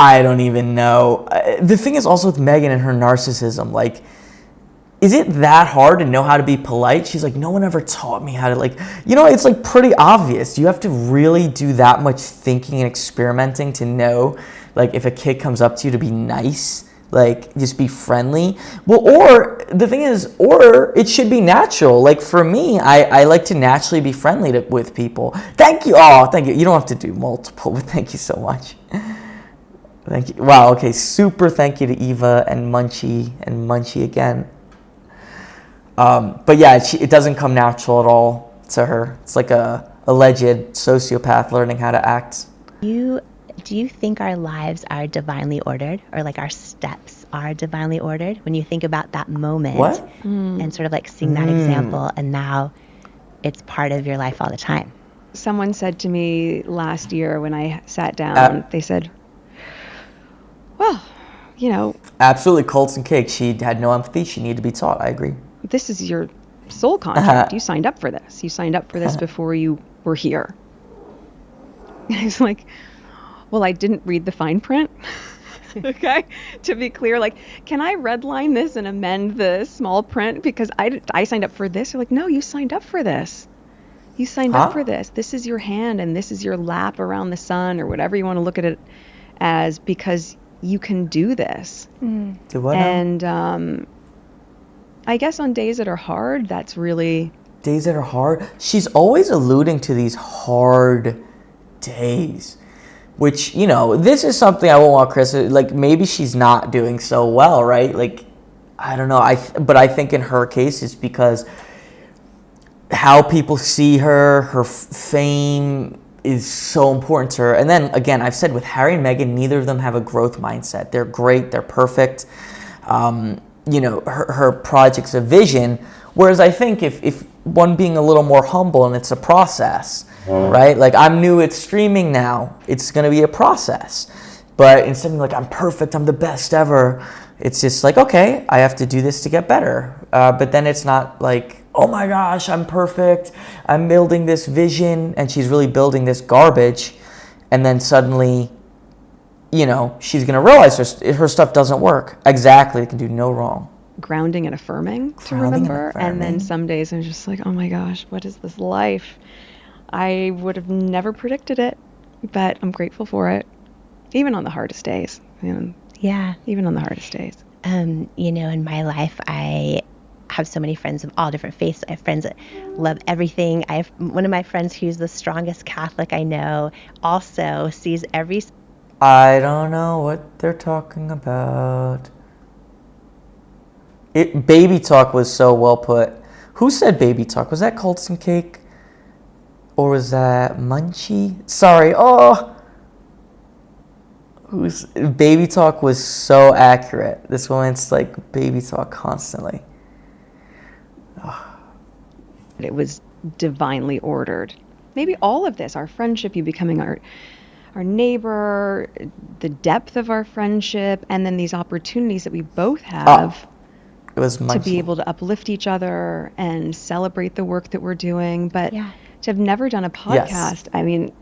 I don't even know. The thing is also with Meghan and her narcissism, like, is it that hard to know how to be polite? She's like, no one ever taught me how to, like, it's like pretty obvious. You have to really do that much thinking and experimenting to know, like, if a kid comes up to you to be nice, like, just be friendly. Well, or the thing is, or it should be natural. Like, for me, I like to naturally be friendly with people. Thank you. Oh, thank you. You don't have to do multiple, but thank you so much. Thank you. Wow, okay, super thank you to Eva and Munchie again. But yeah, it doesn't come natural at all to her. It's like a alleged sociopath learning how to act. do you think our lives are divinely ordered, or like our steps are divinely ordered when you think about that moment? What? And sort of like seeing that example, and now it's part of your life all the time. Someone said to me last year when I sat down, they said, well, Absolutely, Colts and cake. She had no empathy. She needed to be taught. I agree. this is your soul contract. You signed up for this. You signed up for this before you were here. And I was like, well, I didn't read the fine print. Okay, to be clear, like, can I redline this and amend the small print because I signed up for this? You're like, no, you signed up for this. You signed up for this. This is your hand and this is your lap around the sun, or whatever you want to look at it as, because you can do this. Do what now? And I guess on days that are hard, that's really... Days that are hard? She's always alluding to these hard days. Which, this is something I won't want Chris, like, maybe she's not doing so well, right? Like, I don't know. But I think in her case, it's because how people see her fame is so important to her. And then, again, I've said with Harry and Meghan, neither of them have a growth mindset. They're great. They're perfect. Her project's a vision. Whereas I think if one being a little more humble, and it's a process, right? Like, I'm new at streaming now. It's going to be a process. But instead of like, I'm perfect, I'm the best ever, it's just like, okay, I have to do this to get better. But then it's not like, oh my gosh, I'm perfect, I'm building this vision, and she's really building this garbage. And then suddenly, you know, she's going to realize her stuff doesn't work. Exactly, it can do no wrong. Grounding and affirming to Grounding and remember. And then affirming. some days I'm just like, oh my gosh, what is this life? I would have never predicted it, but I'm grateful for it. Even on the hardest days. Yeah. Even on the hardest days. You know, in my life, I have so many friends of all different faiths. I have friends that love everything. I have one of my friends who's the strongest Catholic I know, also sees every... I don't know what they're talking about. Baby talk was so well put. Who said baby talk? Was that Colson Cake? Or was that Munchie? Sorry. Oh. Baby talk was so accurate. This woman's like baby talk constantly. It was divinely ordered. Maybe all of this, our friendship, you becoming our neighbor, the depth of our friendship, and then these opportunities that we both have It was to Munchie. be able to uplift each other and celebrate the work that we're doing. But Yeah. to have never done a podcast, I mean,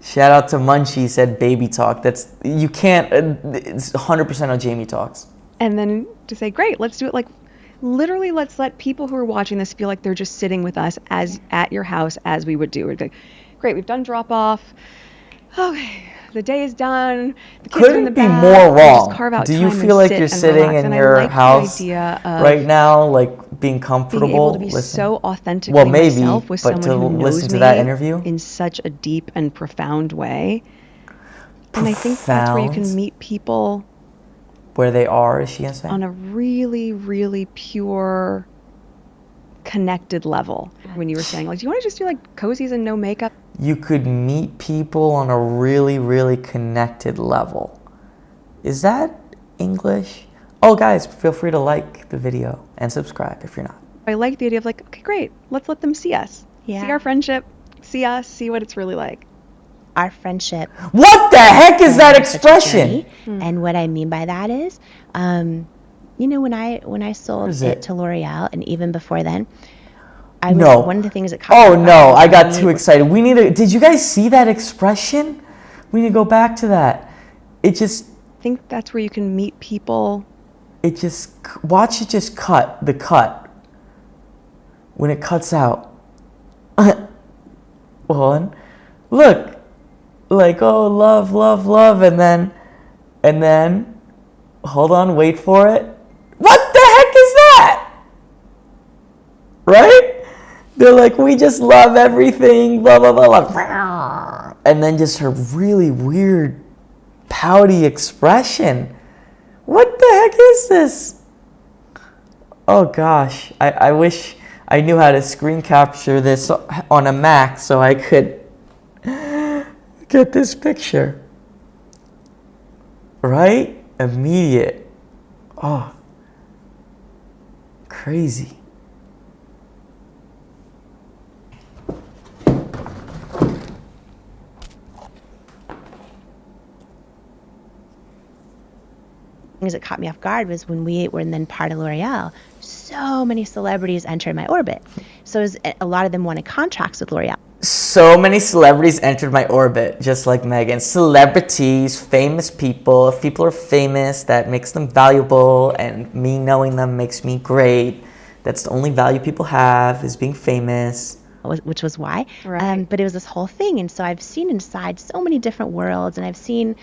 Shout out to Munchie, said baby talk. That's, you can't, it's 100% on Jamie Talks. and then to say, great, let's do it. Like, literally, let's let people who are watching this feel like they're just sitting with us as at your house as we would do. We'd be like, great, we've done drop off. Okay, the day is done. The kids are in the Couldn't be bath. more We'll just wrong. carve out Do you time feel and like sit you're and sitting relax. in And I your like house the idea of right now, like being comfortable? being able to be Listen. so authentically Well, maybe, myself with but someone to who knows listen to me that interview? in such a deep and profound way. And I think that's where you can Profound? meet people Where they are, is she gonna say? on a really, really pure, connected level. When you were saying, like, do you want to just do like cozies and no makeup? You could meet people on a really, really connected level. Is that English? Oh, guys, feel free to like the video and subscribe if you're not. I like the idea of like, okay, great, let's let them see us. Yeah. See our friendship, see us, see what it's really like. Our friendship... What the heck is that such a expression? journey. And what I mean by that is, you know, when I sold is it it? to L'Oreal, and even before then, I was, No. one of the things that caught Oh me off no, guard I was got when too we- excited. We need to, did you guys see that expression? We need to go back to that. It just, I think that's where you can meet people. watch it just cut, the cut. When it cuts out. One, look, like, oh, love, love, love, and then, hold on, wait for it. What the heck is that? Right? They're like, we just love everything, blah, blah, blah, blah. And then just her really weird, pouty expression. What the heck is this? Oh gosh, I wish I knew how to screen capture this on a Mac so I could get this picture. Right? Immediate. Oh. Crazy. things that caught me off guard was when we were then part of L'Oreal, so many celebrities entered my orbit. So a lot of them wanted contracts with L'Oreal. So many celebrities entered my orbit, just like Meghan. Celebrities, famous people. If people are famous, that makes them valuable, and me knowing them makes me great. That's the only value people have, is being famous. Which was why. Right. But it was this whole thing, and so I've seen inside so many different worlds, and I've seen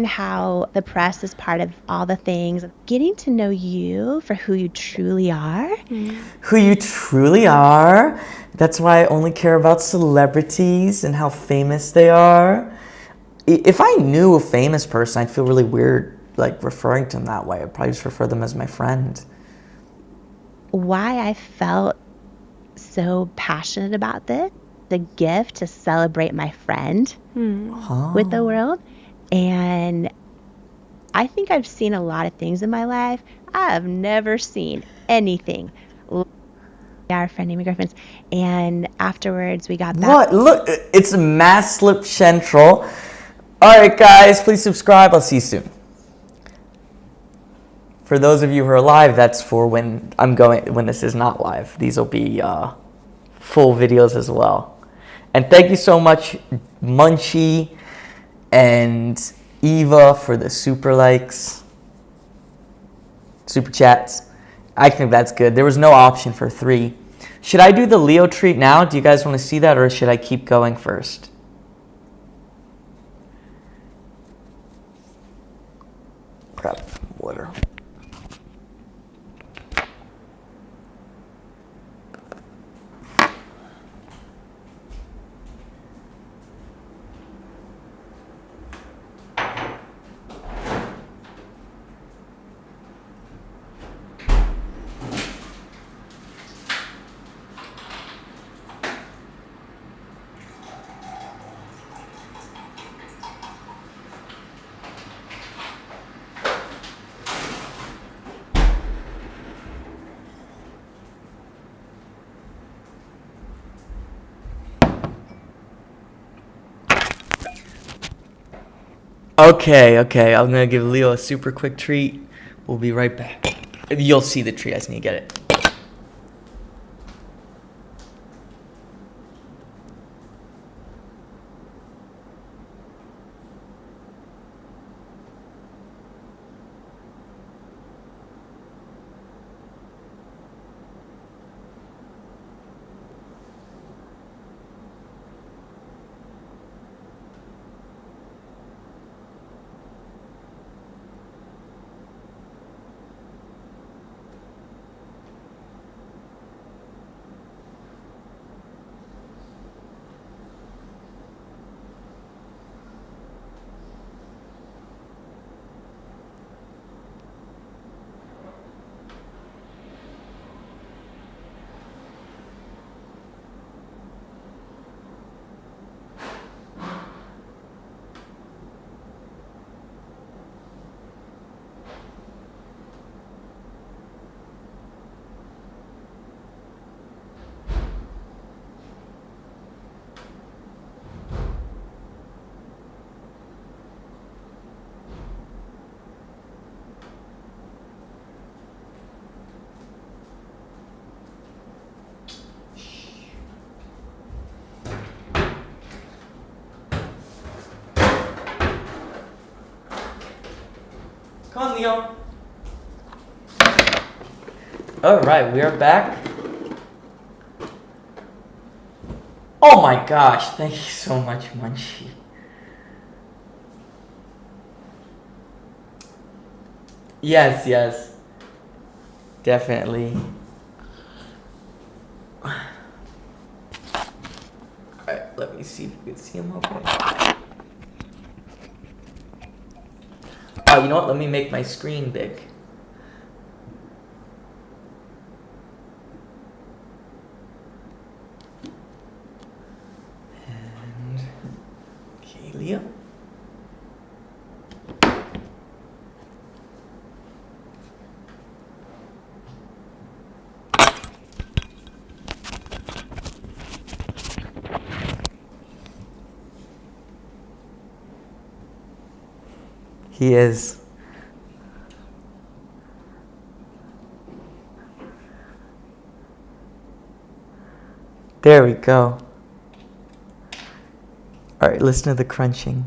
how the press is part of all the things. Getting to know you for who you truly are. Who you truly are. That's why I only care about celebrities and how famous they are. If I knew a famous person, I'd feel really weird, like, referring to them that way. I'd probably just refer them as my friend. Why I felt so passionate about this, the gift to celebrate my friend with the world. And I think I've seen a lot of things in my life. I have never seen anything our friend Amy Griffin's, and afterwards we got back. What? Look, it's Mass Slip Central. All right, guys, please subscribe. I'll see you soon. For those of you who are live, that's for when this is not live. These will be full videos as well. And thank you so much, Munchie and Eva, for the super likes, super chats. I think that's good. There was no option for 3. Should I do the Leo treat now? Do you guys want to see that, or should I keep going first? Grab water. Okay, I'm gonna give Leo a super quick treat. We'll be right back. You'll see the treat, I just need to get it. Come on, Leo. All right, we are back. Oh my gosh, thank you so much, Munchie. Yes. Definitely. Alright, let me see if you can see him okay. Oh, you know what? Let me make my screen big. And okay, Leo. He is. There we go. All right, listen to the crunching.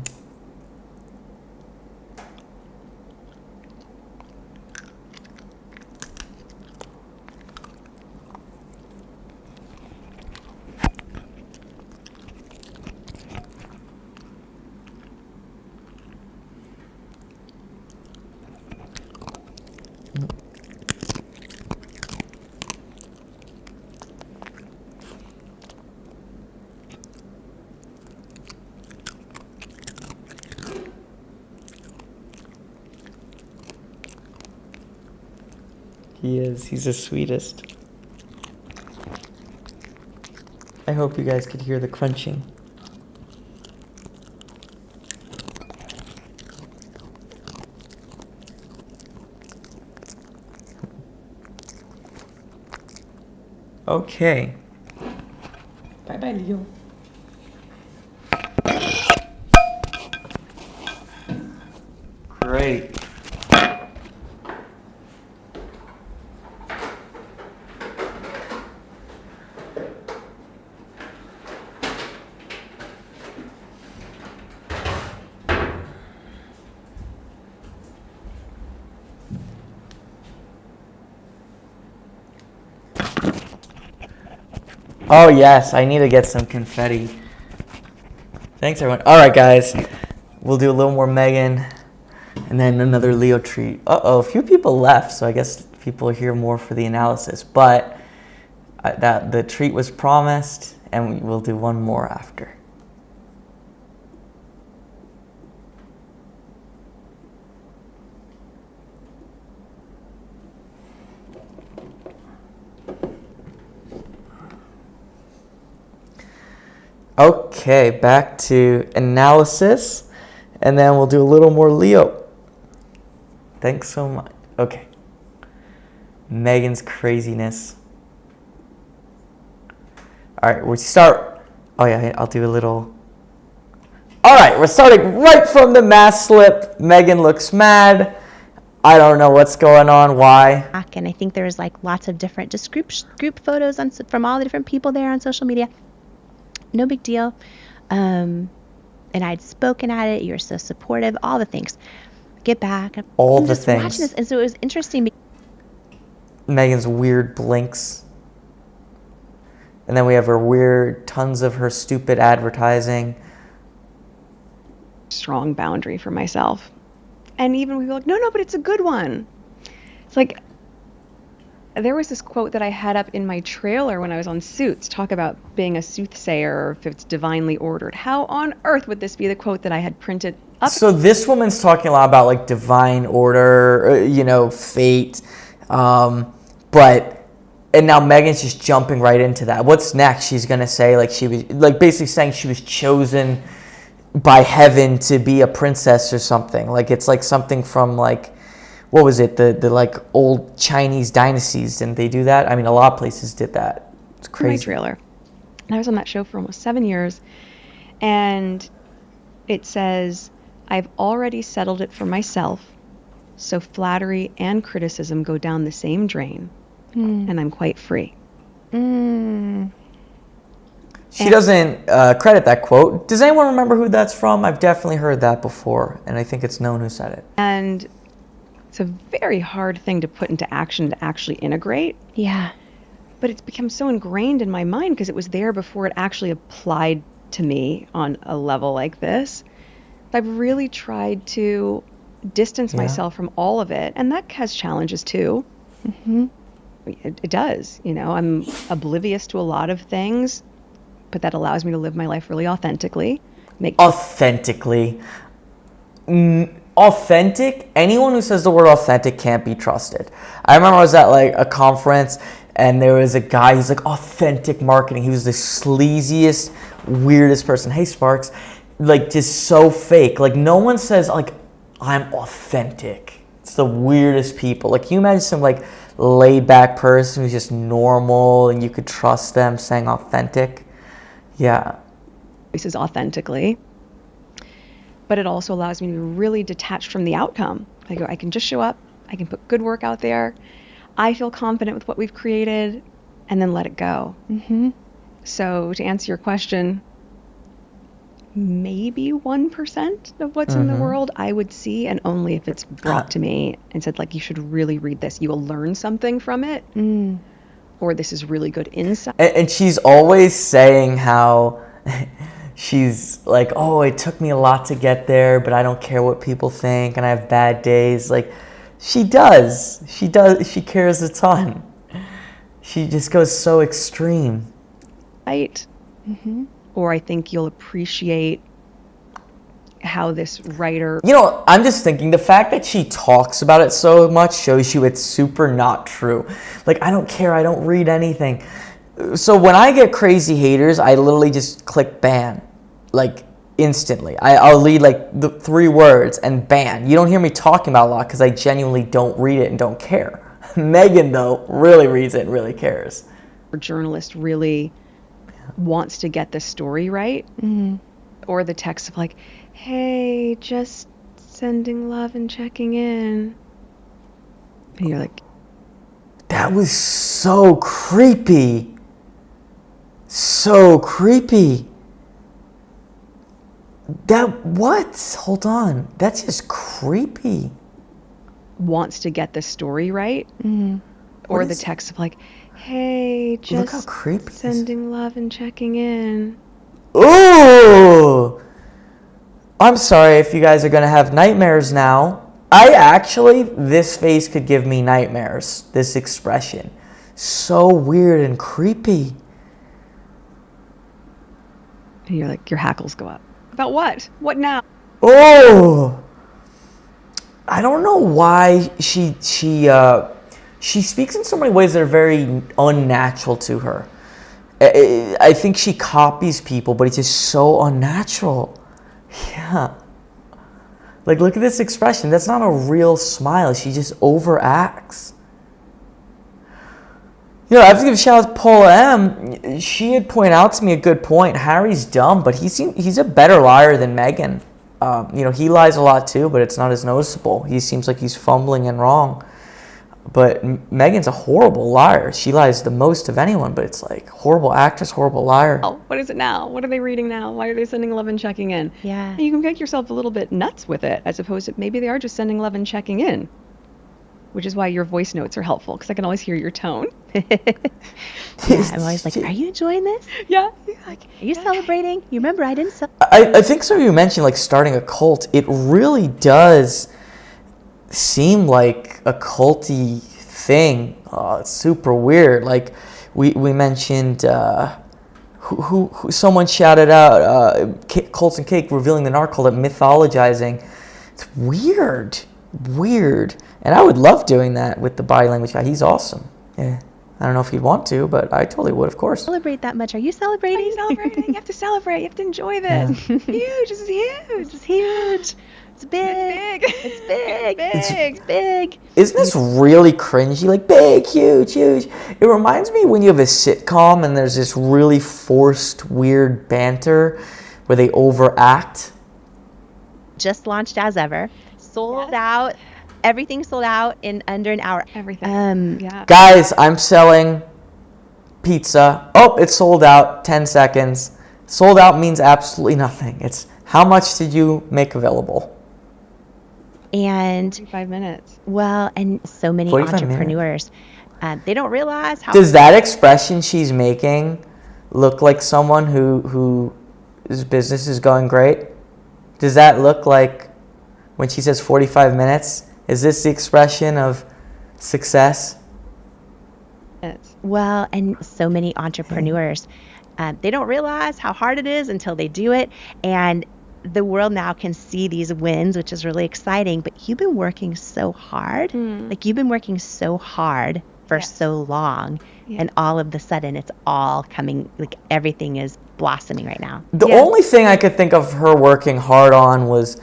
He is. He's the sweetest. I hope you guys could hear the crunching. Okay. Bye-bye, Leo. Great. Oh yes, I need to get some confetti. Thanks everyone. All right guys, we'll do a little more Meghan and then another Leo treat. Uh-oh, a few people left, so I guess people are here more for the analysis, but the treat was promised and we'll do one more after. Okay, back to analysis, and then we'll do a little more Leo. Thanks so much. Okay. Meghan's craziness. All right, we start. Oh yeah, I'll do a little. All right, we're starting right from the mask slip. Meghan looks mad. I don't know what's going on. Why? And I think there's like lots of different just group photos from all the different people there on social media. No big deal. And I'd spoken at it. You were so supportive. All the things. Get back. All I'm the just things. Watching this, and so it was interesting. Meghan's weird blinks. And then we have her weird, tons of her stupid advertising. Strong boundary for myself. And even we were like, no, but it's a good one. It's like, there was this quote that I had up in my trailer when I was on Suits, talk about being a soothsayer or if it's divinely ordered. How on earth would this be the quote that I had printed up? So this woman's talking a lot about like divine order, fate. And now Meghan's just jumping right into that. What's next? She's going to say like she was like basically saying she was chosen by heaven to be a princess or something. Like it's like something from like, what was it? The like old Chinese dynasties. Didn't they do that? I mean, a lot of places did that. It's crazy. My trailer. And I was on that show for almost 7 years. And it says, I've already settled it for myself. So flattery and criticism go down the same drain. And I'm quite free. She doesn't credit that quote. Does anyone remember who that's from? I've definitely heard that before. And I think it's known who said it. And it's a very hard thing to put into action to actually integrate. Yeah. But it's become so ingrained in my mind because it was there before it actually applied to me on a level like this. I've really tried to distance myself from all of it. And that has challenges too. It does. I'm oblivious to a lot of things, but that allows me to live my life really authentically. Authentically. Authentic, anyone who says the word authentic can't be trusted. I remember I was at like a conference and there was a guy, he's like authentic marketing. He was the sleaziest, weirdest person. Hey Sparks, like just so fake. Like no one says like I'm authentic. It's the weirdest people. Like can you imagine some like laid back person who's just normal and you could trust them saying authentic? Yeah. This is authentically. But it also allows me to be really detached from the outcome. I can just show up, I can put good work out there, I feel confident with what we've created, and then let it go. So to answer your question, maybe 1% of what's in the world I would see, and only if it's brought to me and said, like, you should really read this. You will learn something from it, or this is really good insight. And she's always saying how... she's like, oh, it took me a lot to get there, but I don't care what people think, and I have bad days. Like, she does. She cares a ton. She just goes so extreme. Right. Or I think you'll appreciate how this writer... I'm just thinking, the fact that she talks about it so much shows you it's super not true. Like, I don't care. I don't read anything. So when I get crazy haters, I literally just click ban, like instantly. I'll read like the 3 words and ban. You don't hear me talking about it a lot because I genuinely don't read it and don't care. Meghan though really reads it and really cares. A journalist really wants to get the story right. Or the text of like, hey, just sending love and checking in. And you're like, That was so creepy. So creepy. What? Hold on. That's just creepy. wants to get the story right. Or What the is- text of like, hey, Look how just creepy this is. sending love and checking in. Ooh! I'm sorry if you guys are going to have nightmares now. This face could give me nightmares, this expression. So weird and creepy. And you're like, your hackles go up. About what? What now? Oh! I don't know why she speaks in so many ways that are very unnatural to her. I think she copies people, but it's just so unnatural. Yeah. Like, look at this expression. That's not a real smile. She just overacts. You know, I have to give a shout out to Paula M. She had pointed out to me a good point. Harry's dumb, but he's a better liar than Meghan. He lies a lot too, but it's not as noticeable. He seems like he's fumbling and wrong. But Meghan's a horrible liar. She lies the most of anyone, but it's like horrible actress, horrible liar. Oh, what is it now? What are they reading now? Why are they sending love and checking in? Yeah. And you can make yourself a little bit nuts with it, as opposed to maybe they are just sending love and checking in. Which is why your voice notes are helpful, because I can always hear your tone. Yeah, I'm always like, are you enjoying this? Yeah. Like, are you celebrating? You remember I didn't I think so. You mentioned like starting a cult. It really does seem like a culty thing. It's super weird. Like we mentioned who someone shouted out Colts and Cake revealing the narc cult at mythologizing. It's weird. And I would love doing that with the body language guy. He's awesome. Yeah. I don't know if he'd want to, but I totally would, of course. celebrate that much. Are you celebrating? Are you celebrating? You have to celebrate. You have to enjoy this. Yeah. Huge. This is huge. It's huge. It's big. It's big. It's big. It's big. Isn't this really cringy? Like big, huge. It reminds me when you have a sitcom and there's this really forced, weird banter where they overact. Just launched as ever. Sold out. Everything sold out in under an hour. Everything. Yeah. Guys, I'm selling pizza. Oh, it's sold out. 10 seconds. Sold out means absolutely nothing. It's how much did you make available? And 5 minutes. well, and so many 45 entrepreneurs, they don't realize how. Does that expression she's making look like someone whose business is going great? Does that look like when she says 45 minutes? Is this the expression of success? Well, and so many entrepreneurs, they don't realize how hard it is until they do it. And the world now can see these wins, which is really exciting. But you've been working so hard. Like you've been working so hard for so long. And all of the sudden it's all coming, like everything is blossoming right now. The only thing I could think of her working hard on was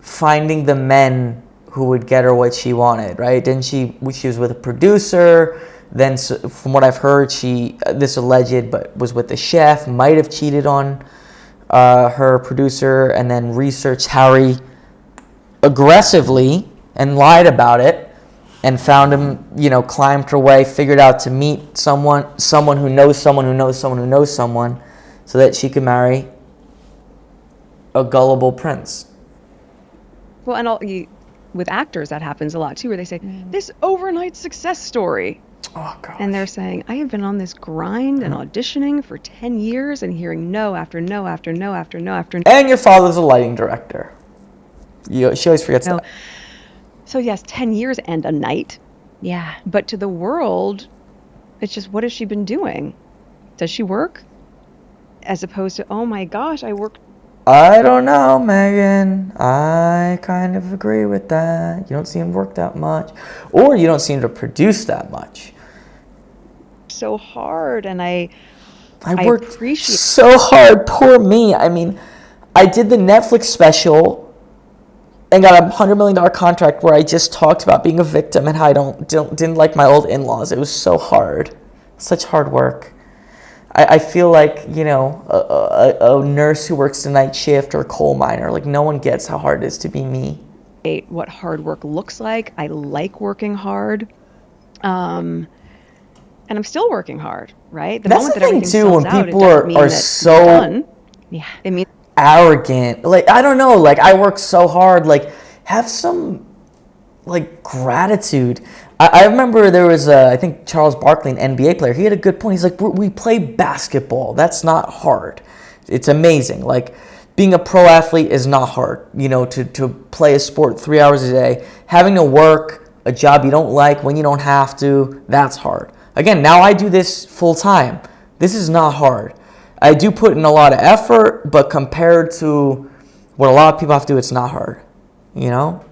finding the men who would get her what she wanted, right? Didn't she was with a producer, then from what I've heard, this alleged, but was with the chef, might have cheated on her producer, and then researched Harry aggressively and lied about it, and found him, climbed her way, figured out to meet someone who knows someone who knows someone who knows someone, so that she could marry a gullible prince. Well, and with actors, that happens a lot too, where they say, this overnight success story. Oh, God. And they're saying, I have been on this grind and auditioning for 10 years and hearing no after no after no after no after no. And your father's a lighting director. She always forgets that. So yes, 10 years and a night. Yeah. But to the world, it's just, what has she been doing? Does she work? As opposed to, oh my gosh, I worked. I don't know, Megan. I kind of agree with that. You don't seem to work that much. Or you don't seem to produce that much. So hard, and I worked appreciate so hard. Poor me. I mean, I did the Netflix special and got a $100 million contract where I just talked about being a victim and how I didn't like my old in-laws. It was so hard. such hard work. I feel like, you know, a nurse who works the night shift or a coal miner, like no one gets how hard it is to be me. What hard work looks like. I like working hard. And I'm still working hard, right? That's moment the that thing everything too, sells when out, people it doesn't are mean that you're so done. Yeah. It means arrogant. Like, I don't know, like I work so hard, like have some like gratitude. I remember there was I think Charles Barkley, an NBA player, he had a good point. He's like, we play basketball. That's not hard. It's amazing. Like being a pro athlete is not hard. You know, to play a sport 3 hours a day, having to work a job you don't like when you don't have to, that's hard. Again, now I do this full time. This is not hard. I do put in a lot of effort, but compared to what a lot of people have to do, it's not hard. You know?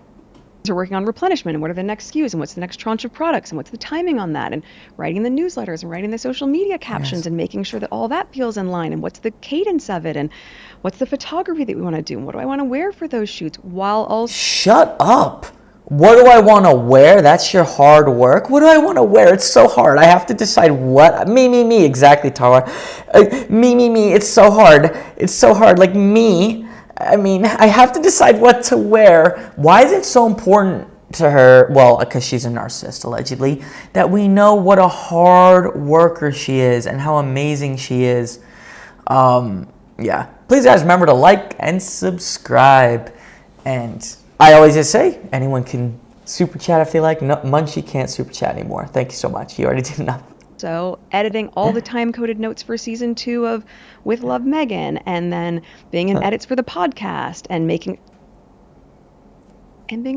are working on replenishment and what are the next SKUs and what's the next tranche of products and what's the timing on that and writing the newsletters and writing the social media captions and making sure that all that feels in line and what's the cadence of it and what's the photography that we want to do and what do I want to wear for those shoots while also... Shut up. What do I want to wear? That's your hard work. What do I want to wear? It's so hard. I have to decide what. Me. Exactly, Tara. Me. It's so hard. It's so hard. Like me. I mean, I have to decide what to wear. Why is it so important to her? Well, because she's a narcissist, allegedly, that we know what a hard worker she is and how amazing she is. Yeah. Please, guys, remember to like and subscribe. And I always just say, anyone can super chat if they like. No, Munchie can't super chat anymore. Thank you so much. You already did enough. So editing all the time-coded notes for season 2 of With Love Meghan, and then being in edits for the podcast, and being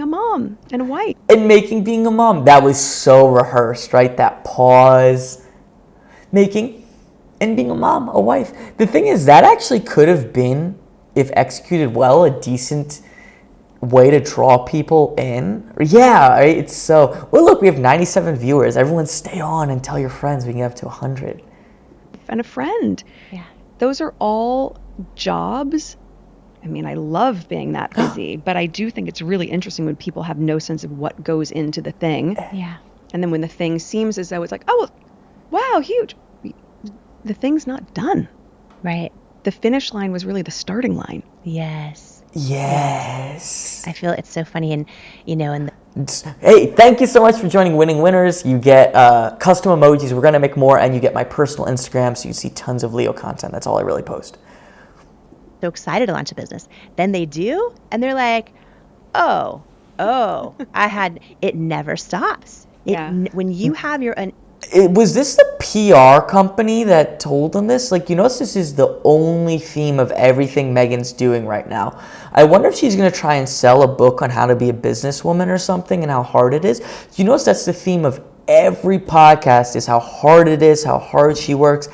a mom and a wife. And being a mom. That was so rehearsed, right? That pause. Being a mom, a wife. The thing is, that actually could have been, if executed well, a decent way to draw people in. Yeah, right? It's so... Well, look, we have 97 viewers. Everyone stay on and tell your friends. We can get up to 100. And a friend. Yeah. Those are all jobs. I mean, I love being that busy, but I do think it's really interesting when people have no sense of what goes into the thing. Yeah. And then when the thing seems as though it's like, oh, wow, huge. The thing's not done. Right. The finish line was really the starting line. Yes. Yes. I feel it's so funny, and Hey, thank you so much for joining Winning Winners. You get custom emojis. We're going to make more, and you get my personal Instagram, so you see tons of Leo content. That's all I really post. so excited to launch a business. Then they do, and they're like, oh, it never stops. When you have your own... Was this the PR company that told them this? Like, you notice this is the only theme of everything Meghan's doing right now. I wonder if she's going to try and sell a book on how to be a businesswoman or something and how hard it is. You notice that's the theme of every podcast, is how hard it is, how hard she works.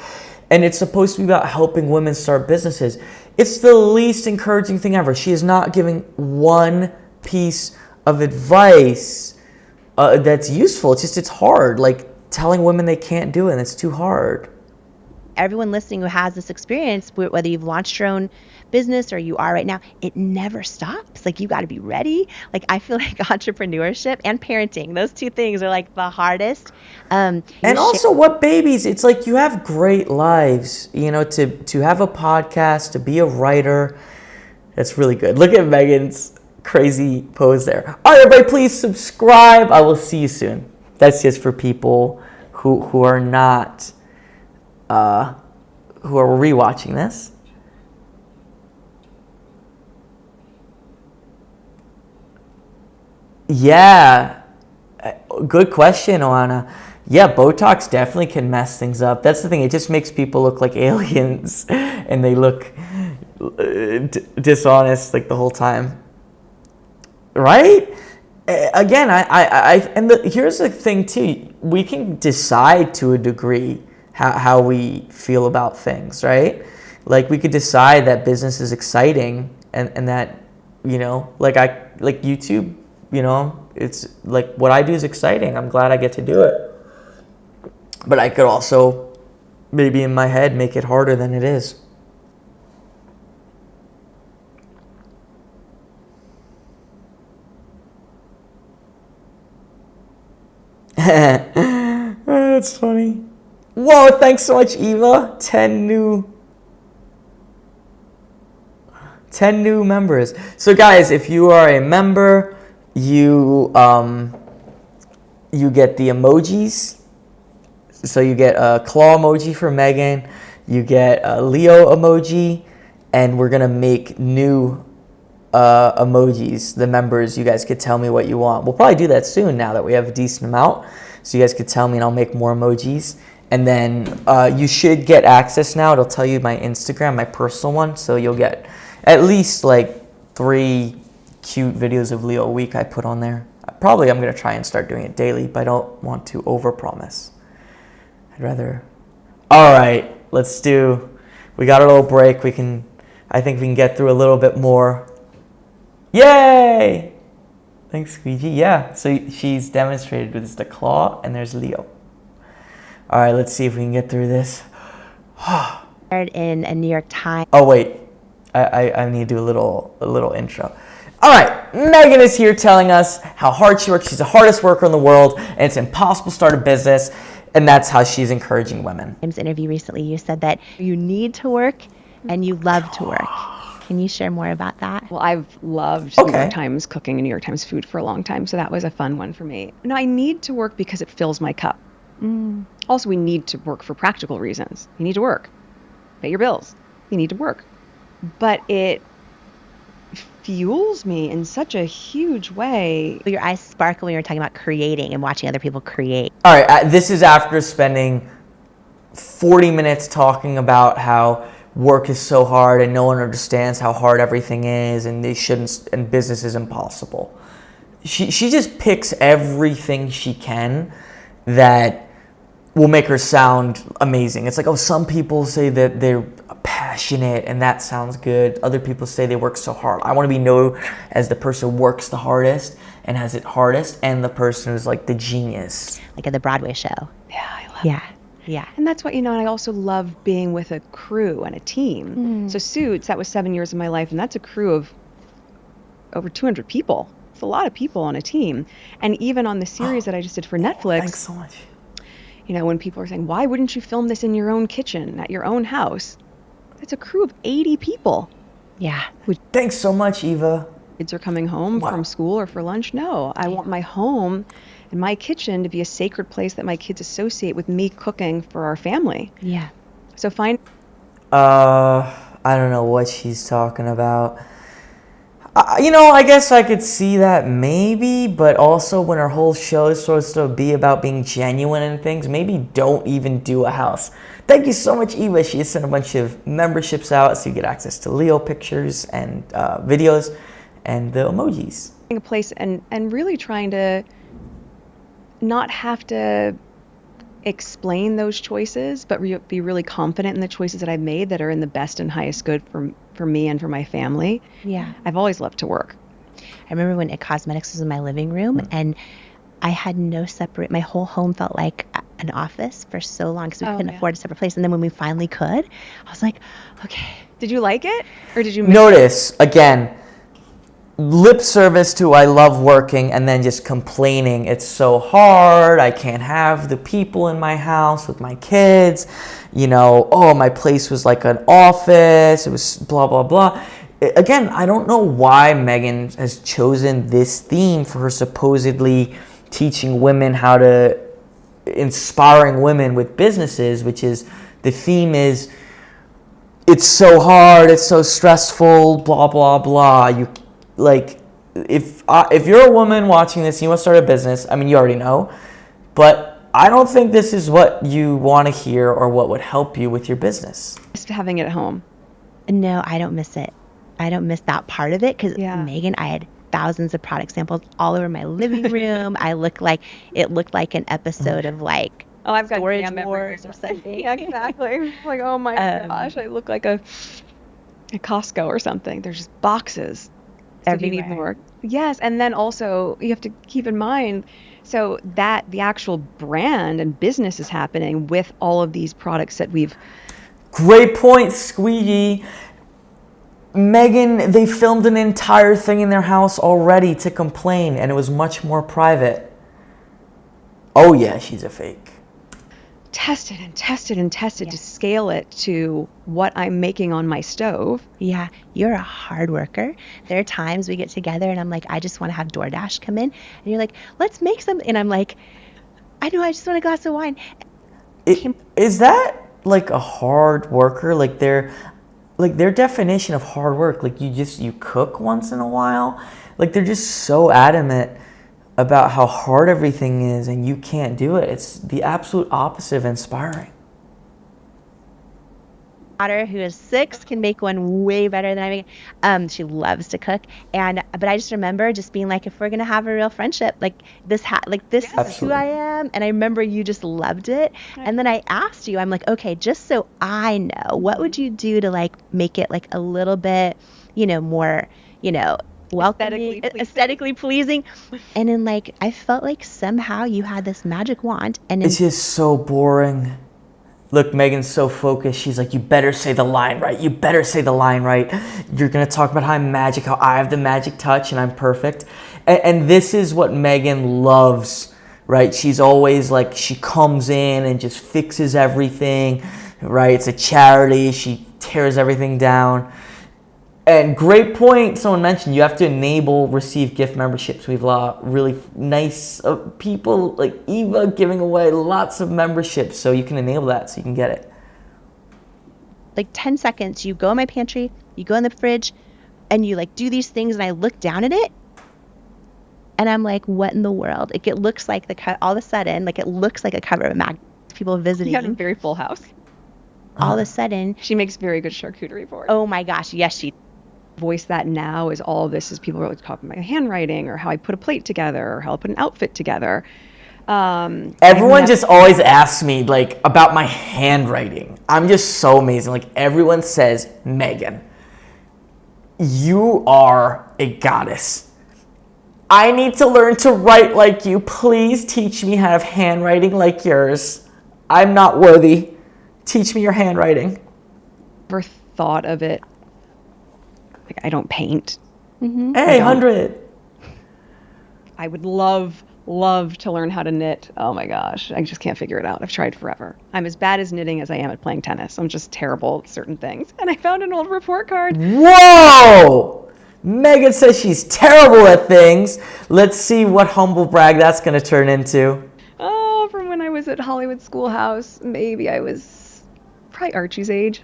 And it's supposed to be about helping women start businesses. It's the least encouraging thing ever. She is not giving one piece of advice that's useful. It's hard. Like, telling women they can't do it, and it's too hard. Everyone listening who has this experience, whether you've launched your own business or you are right now, it never stops. Like, you got to be ready. Like, I feel like entrepreneurship and parenting, those two things are like the hardest. And also, what babies? It's like you have great lives, you know, to have a podcast, to be a writer. That's really good. Look at Meghan's crazy pose there. All right, everybody, please subscribe. I will see you soon. That's just for people who are not, who are rewatching this. Yeah, good question, Oana. Yeah, Botox definitely can mess things up. That's the thing. It just makes people look like aliens, and they look dishonest like the whole time. Right? Again, here's the thing too. We can decide to a degree how we feel about things, right? Like, we could decide that business is exciting and that, you know, like YouTube, you know, it's like what I do is exciting. I'm glad I get to do it. But I could also maybe in my head make it harder than it is. That's funny. Whoa, thanks so much, Eva. 10 new members. So guys, if you are a member, you get the emojis. So you get a claw emoji for Meghan, you get a Leo emoji, and we're gonna make new emojis. The members, you guys could tell me what you want. We'll probably do that soon now that we have a decent amount. So you guys could tell me and I'll make more emojis. And then you should get access now. It'll tell you my Instagram, my personal one. So you'll get at least like 3 cute videos of Leo a week I put on there. Probably I'm going to try and start doing it daily, but I don't want to overpromise. I'd rather... All right, we got a little break. I think we can get through a little bit more. Yay! Thanks, Squeegee. Yeah, so she's demonstrated with the claw, and there's Leo. All right, let's see if we can get through this. In a New York Times. Oh, wait. I need to do a little intro. All right, Meghan is here telling us how hard she works. She's the hardest worker in the world, and it's impossible to start a business, and that's how she's encouraging women. In an interview recently, you said that you need to work and you love to work. Can you share more about that? Well, I've loved New York Times cooking and New York Times food for a long time, so that was a fun one for me. No, I need to work because it fills my cup. Also, we need to work for practical reasons. You need to work. Pay your bills. You need to work. But it fuels me in such a huge way. Your eyes sparkle when you're talking about creating and watching other people create. All right, this is after spending 40 minutes talking about how work is so hard and no one understands how hard everything is and and business is impossible. She just picks everything she can that will make her sound amazing. It's like, oh, some people say that they're passionate and that sounds good. Other people say they work so hard. I want to be known as the person who works the hardest and has it hardest, and the person who's like the genius. Like at the Broadway show. Yeah, I love it. Yeah. And that's what, and I also love being with a crew and a team. So Suits, that was 7 years of my life, and that's a crew of over 200 people. It's a lot of people on a team. And even on the series that I just did for Netflix. Thanks so much. You know, when people are saying, why wouldn't you film this in your own kitchen, at your own house? It's a crew of 80 people. Yeah. Thanks so much, Eva. Kids are coming home from school or for lunch. No, I want my home and my kitchen to be a sacred place that my kids associate with me cooking for our family. Yeah. So find... I don't know what she's talking about. I guess I could see that maybe, but also when her whole show is supposed to be about being genuine and things, maybe don't even do a house. Thank you so much, Eva. She has sent a bunch of memberships out so you get access to Leo pictures and videos and the emojis. A place and really trying to not have to explain those choices, but be really confident in the choices that I've made that are in the best and highest good for me and for my family. Yeah. I've always loved to work. I remember when cosmetics was in my living room and I had no separate, my whole home felt like an office for so long because we couldn't afford a separate place. And then when we finally could, I was like, okay. Did you like it? Or did you notice, again, lip service to I love working and then just complaining it's so hard, I can't have the people in my house with my kids, my place was like an office, it was blah blah blah. Again, I don't know why Meghan has chosen this theme for her supposedly teaching women how to, inspiring women with businesses, which is, the theme is, it's so hard, it's so stressful, blah blah blah. If you're a woman watching this and you want to start a business, I mean, you already know, but I don't think this is what you want to hear or what would help you with your business. Just having it at home. No, I don't miss it. I don't miss that part of it because Meghan, I had thousands of product samples all over my living room. It looked like an episode of I've got Storage jam Wars or something. Yeah, exactly. Like, oh my gosh, I look like a Costco or something. There's just boxes. So you need more. Yes, and then also you have to keep in mind, so that the actual brand and business is happening with all of these products that we've... Great point, Squeegee. Meghan, they filmed an entire thing in their house already to complain, and it was much more private. Oh yeah, she's a fake. tested and tested and tested Yeah. to scale it to what I'm making on my stove. Yeah, you're a hard worker. There are times we get together and I'm like, I just want to have DoorDash come in. And you're like, let's make some. And I'm like, I know, I just want a glass of wine. Is that like a hard worker? Like their definition of hard work, like you cook once in a while? Like they're just so adamant about how hard everything is and you can't do it. It's the absolute opposite of inspiring. Daughter, who is 6, can make one way better than I make. She loves to cook, but I just remember just being like, if we're gonna have a real friendship, like this is who Absolutely. I am. And I remember you just loved it. And then I asked you, I'm like, okay, just so I know, what would you do to like make it like a little bit, more, welcoming, aesthetically pleasing? And then like I felt like somehow you had this magic wand, and It's just so boring. Look, Megan's so focused. She's like, you better say the line right. You better say the line right. You're going to talk about how I'm magic, how I have the magic touch and I'm perfect. And this is what Megan loves, right? She's always like, she comes in and just fixes everything, right? It's a charity. She tears everything down. And great point someone mentioned, you have to enable receive gift memberships. We have a lot really nice people like Eva giving away lots of memberships, so you can enable that so you can get it. Like 10 seconds, you go in my pantry, you go in the fridge, and you like do these things, and I look down at it, and I'm like, what in the world? Like, it looks like all of a sudden, like it looks like a cover of a mag. People visiting. You got a very full house. All of a sudden, She makes very good charcuterie boards. oh my gosh, yes, she. Voice that now is all of this is people are like talking about my handwriting or how I put a plate together or how I put an outfit together. Everyone just always asks me like about my handwriting. I'm just so amazing. Like everyone says, Megan, you are a goddess. I need to learn to write like you. Please teach me how to have handwriting like yours. I'm not worthy. Teach me your handwriting. Never thought of it. Like I don't paint. Hey, don't. 100. I would love to learn how to knit. Oh my gosh, I just can't figure it out. I've tried forever. I'm as bad as knitting as I am at playing tennis. I'm just terrible at certain things. And I found an old report card. Whoa! Megan says she's terrible at things. Let's see what humble brag that's going to turn into. Oh, from when I was at Hollywood Schoolhouse. Maybe I was probably Archie's age.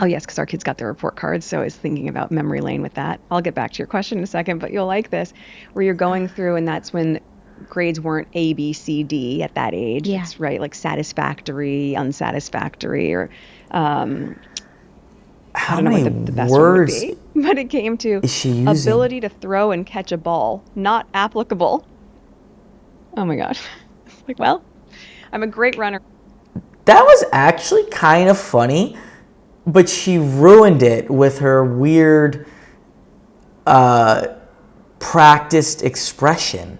Oh yes, because our kids got their report cards, so I was thinking about memory lane with that. I'll get back to your question in a second, but you'll like this, where you're going through, and that's when grades weren't A, B, C, D at that age. Yeah. It's right, like satisfactory, unsatisfactory, or How I don't know many what the best words one would be. But it came to is she using? ability to throw and catch a ball, not applicable. Oh my gosh. Like, well, I'm a great runner. That was actually kind of funny, but she ruined it with her weird practiced expression.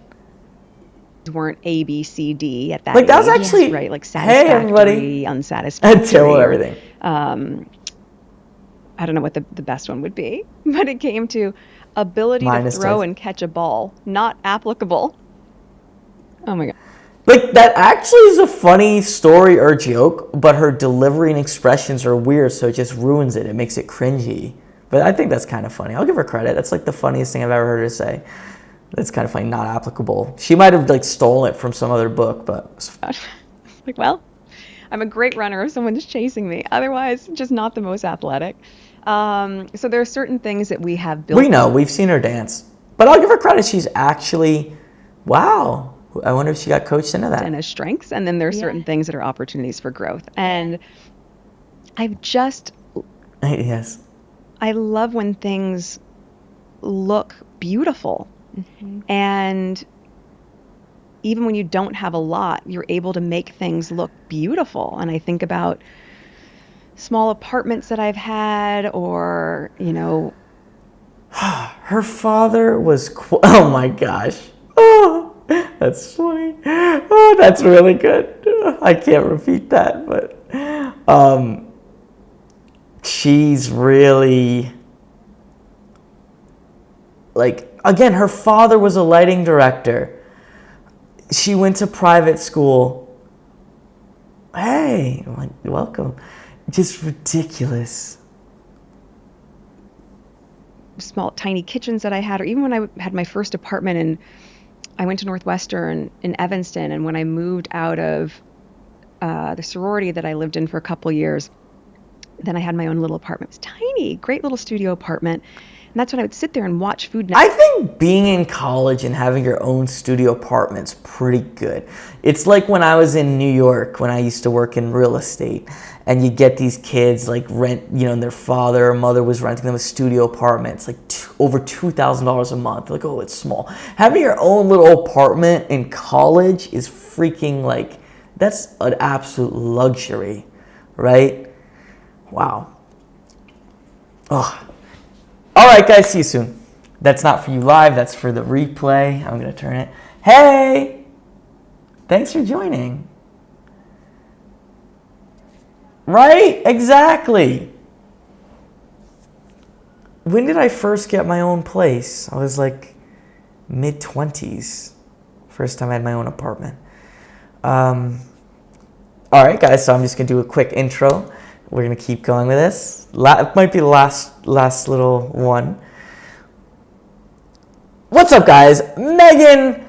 Weren't A, B, C, D at that Like, that was age. actually- right, like Hey, satisfactory, everybody. unsatisfactory. Terrible or, everything. I don't know what the best one would be, but it came to ability Minus to throw type. and catch a ball, not applicable. Oh my god. Like, that actually is a funny story or joke, but her delivery and expressions are weird, so it just ruins it. It makes it cringy. But I think that's kind of funny. I'll give her credit. That's like the funniest thing I've ever heard her say. That's kind of funny, not applicable. She might have like stolen it from some other book, but Like, well, I'm a great runner if someone's chasing me. Otherwise, just not the most athletic. So there are certain things that we have built. we know. We've seen her dance. But I'll give her credit. She's actually, wow. I wonder if she got coached into that. And as strengths, and then there are certain things that are opportunities for growth. And I've just, Yes. I love when things look beautiful. And even when you don't have a lot, you're able to make things look beautiful. And I think about small apartments that I've had, or, you know, Her father was, oh my gosh. Oh, that's funny. Oh, that's really good. I can't repeat that, but she's really, like, again, her father was a lighting director. She went to private school. Hey, I'm like, welcome. Just ridiculous. Small, tiny kitchens that I had, or even when I had my first apartment and I went to Northwestern in Evanston, and when I moved out of the sorority that I lived in for a couple years, then I had my own little apartment. It was tiny, great little studio apartment. And that's when I would sit there and watch Food Network. I think being in college and having your own studio apartment's pretty good. It's like when I was in New York, when I used to work in real estate, and you get these kids like rent, and their father or mother was renting them a studio apartment. It's like over $2,000 a month. Like, oh, it's small. Having your own little apartment in college is freaking like, that's an absolute luxury, right? Wow. Oh. All right, guys, see you soon. That's not for you live. That's for the replay. I'm going to turn it. Hey, thanks for joining. Right? Exactly. When did I first get my own place? I was like mid-20s. First time I had my own apartment. All right, guys, so I'm just going to do a quick intro. We're going to keep going with this. It might be the last little one. What's up, guys? Meghan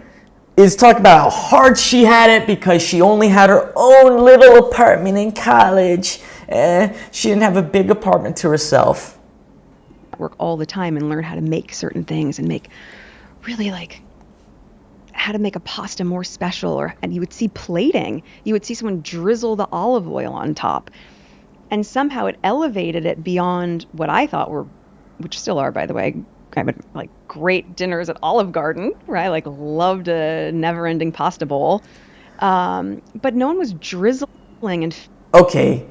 is talking about how hard she had it because she only had her own little apartment in college. She didn't have a big apartment to herself. Work all the time and learn how to make certain things and make really like how to make a pasta more special, and you would see plating. You would see someone drizzle the olive oil on top. And somehow it elevated it beyond what I thought were, which still are, by the way, kind of like great dinners at Olive Garden, right? Like loved a never-ending pasta bowl. But no one was drizzling and... Okay.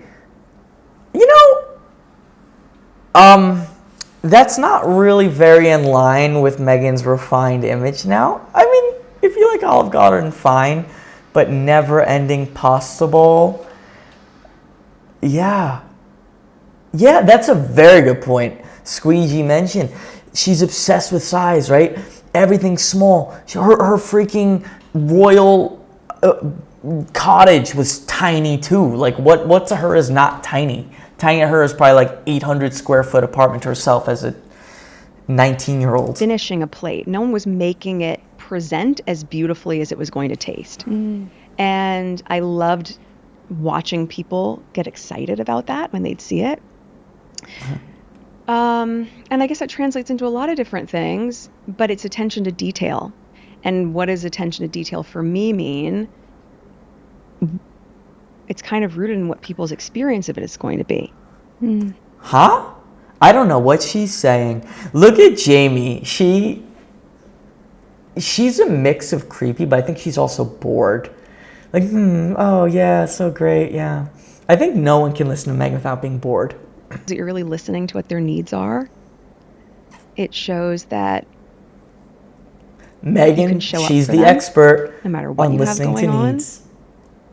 That's not really very in line with Meghan's refined image now. I mean, if you like Olive Garden, fine. But never-ending pasta bowl... Yeah, that's a very good point. Squeegee mentioned she's obsessed with size, right? Everything's small. Her freaking royal cottage was tiny too. Like what to her is not tiny. Tiny to her is probably like 800 square foot apartment to herself as a 19-year-old. Finishing a plate. No one was making it present as beautifully as it was going to taste. And I loved watching people get excited about that when they'd see it. And I guess that translates into a lot of different things, but it's attention to detail. And what does attention to detail for me mean? It's kind of rooted in what people's experience of it is going to be. Huh? I don't know what she's saying. Look at Jamie. She's a mix of creepy, but I think she's also bored. Like, oh yeah, so great, yeah. I think no one can listen to Meghan without being bored. So you're really listening to what their needs are. It shows that Meghan, she's the expert no matter what on you have listening going to on. needs.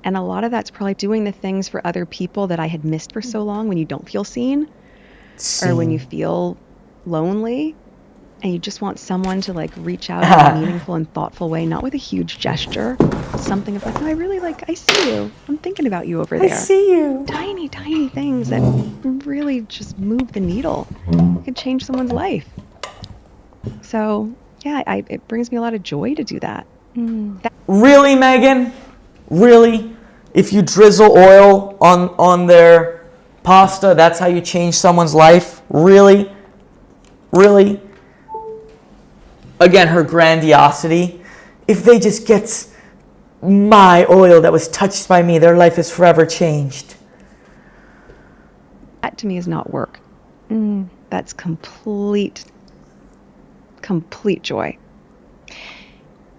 And a lot of that's probably doing the things for other people that I had missed for so long when you don't feel seen. Or when you feel lonely and you just want someone to like reach out in a meaningful and thoughtful way, not with a huge gesture. Something of like, oh, I see you. I'm thinking about you over there. I see you. Tiny, tiny things that really just move the needle. It could change someone's life. So, yeah, it brings me a lot of joy to do that. Really, Meghan? Really? If you drizzle oil on their pasta, that's how you change someone's life? Really? Really? Again, her grandiosity. If they just get my oil that was touched by me, their life is forever changed. That to me is not work. That's complete joy.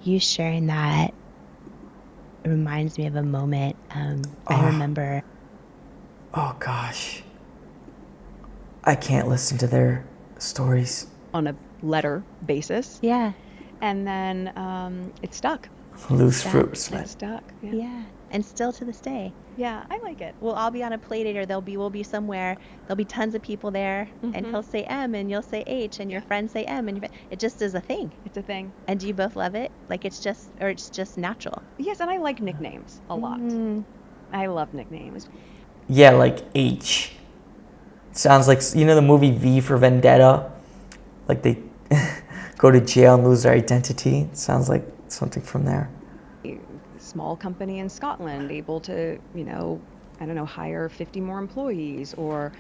You sharing that reminds me of a moment. I remember. Oh gosh. I can't listen to their stories. On a letter basis. Yeah. And then it stuck. Loose fruits. It stuck. Yeah. And still to this day. Yeah, I like it. We'll all be on a play date, or we'll be somewhere. There'll be tons of people there, and he'll say M, and you'll say H, and your friends say M, and it just is a thing. It's a thing. And do you both love it? Like it's just natural. Yes, and I like nicknames a lot. I love nicknames. Yeah, like H. Sounds like, you know the movie V for Vendetta? Like they go to jail and lose their identity. Sounds like something from there. Small company in Scotland able to, I don't know, hire 50 more employees, or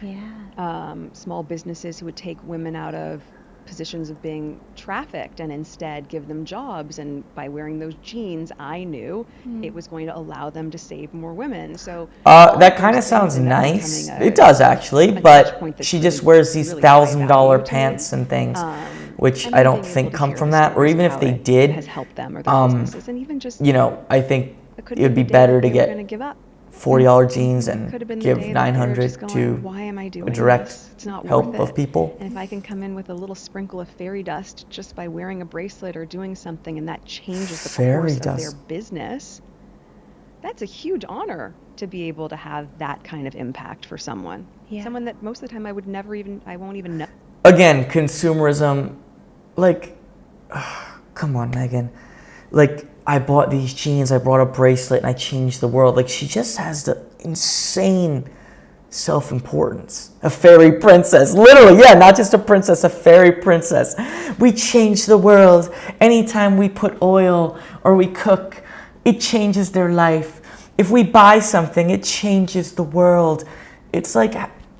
small businesses who would take women out of positions of being trafficked and instead give them jobs. And by wearing those jeans, I knew it was going to allow them to save more women. So that kind of sounds nice. It does actually, but she just wears these $1,000 pants and things, which I don't think come from that. Or even if they did, has helped them or their businesses, and even just I think it would be better to get $40 jeans and give $900 to a direct help of people. And if I can come in with a little sprinkle of fairy dust just by wearing a bracelet or doing something, and that changes the course of their business, that's a huge honor to be able to have that kind of impact for someone. Yeah. Someone that most of the time I won't even know. Again, consumerism, like, come on, Meghan. Like, I bought these jeans, I brought a bracelet, and I changed the world. Like, she just has the insane self-importance. A fairy princess. Literally, yeah, not just a princess, a fairy princess. We change the world. Anytime we put oil or we cook, it changes their life. If we buy something, it changes the world. It's like,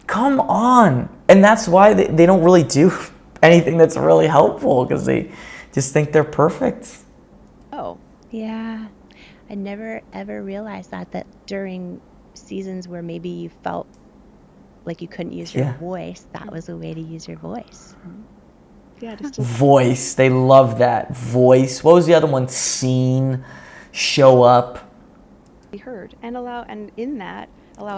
come on. And that's why they don't really do anything that's really helpful, because they just think they're perfect. Oh. Yeah. I never ever realized that during seasons where maybe you felt like you couldn't use your voice, that was a way to use your voice. Yeah, just voice. They love that. Voice. What was the other one? Scene. Show up. Be heard and allow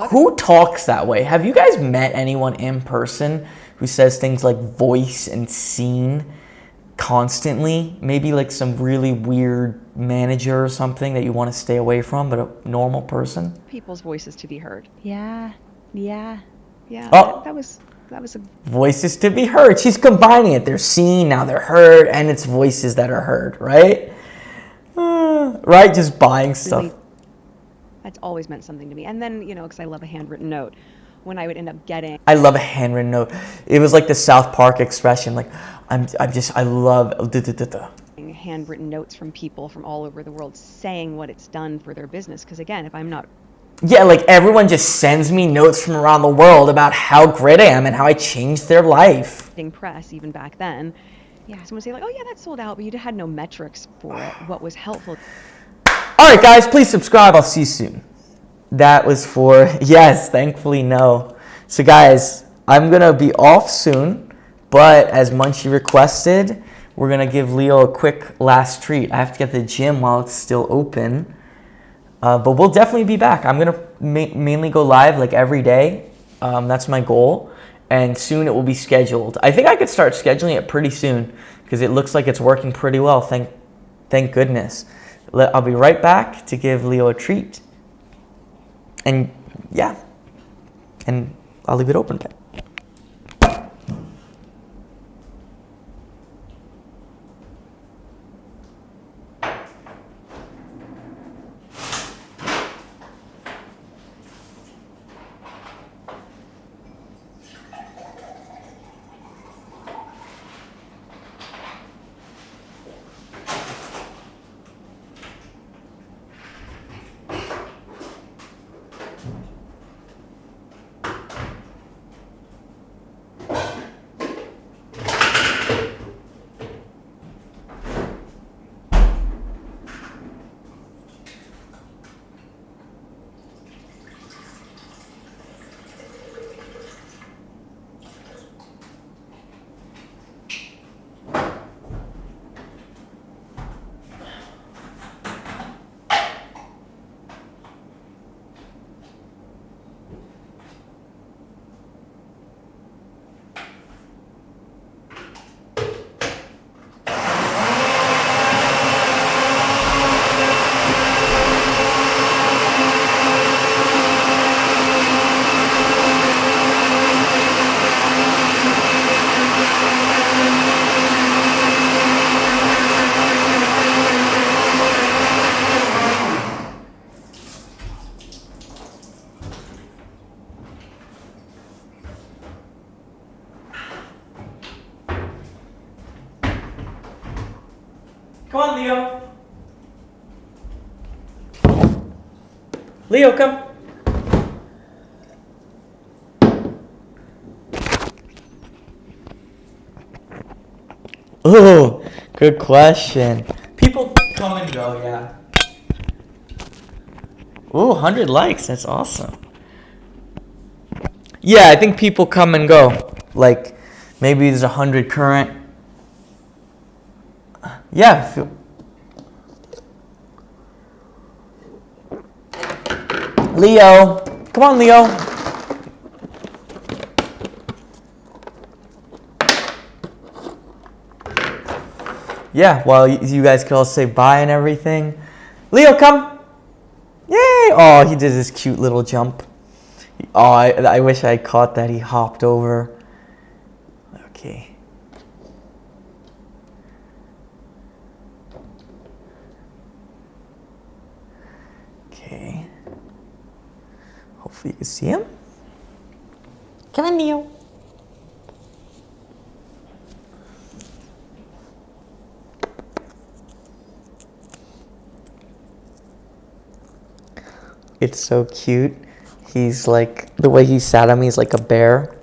Who talks that way? Have you guys met anyone in person who says things like voice and scene constantly? Maybe like some really weird manager or something that you want to stay away from, but a normal person? People's voices to be heard. Yeah. Oh, that was a voices to be heard. She's combining it. They're seen, now they're heard, and it's voices that are heard, right? Right? Just buying stuff. Really, that's always meant something to me. And then, because I love a handwritten note, when I would end up getting... I love a handwritten note. It was like the South Park expression, like, I love... handwritten notes from people from all over the world saying what it's done for their business. Because again, if I'm not... Yeah, like everyone just sends me notes from around the world about how great I am and how I changed their life. Press, even back then, someone would say like, oh yeah, that sold out, but you had no metrics for it. What was helpful? All right, guys, please subscribe. I'll see you soon. That was for... Yes, thankfully, no. So, guys, I'm going to be off soon, but as Munchie requested, we're going to give Leo a quick last treat. I have to get to the gym while it's still open, but we'll definitely be back. I'm going to mainly go live like every day. That's my goal, and soon it will be scheduled. I think I could start scheduling it pretty soon because it looks like it's working pretty well, thank goodness. I'll be right back to give Leo a treat. And yeah, and I'll leave it open. Come on, Leo. Leo, come. Oh, good question. People come and go, yeah. Ooh, 100 likes. That's awesome. Yeah, I think people come and go. Like, maybe there's 100 current. Yeah. Leo. Come on, Leo. Yeah, well, you guys could all say bye and everything. Leo, come. Yay! Oh, he did this cute little jump. Oh, I wish I caught that. He hopped over. Okay. Okay. Hopefully you can see him. Come on, Leo. It's so cute. He's like, the way he sat on me is like a bear.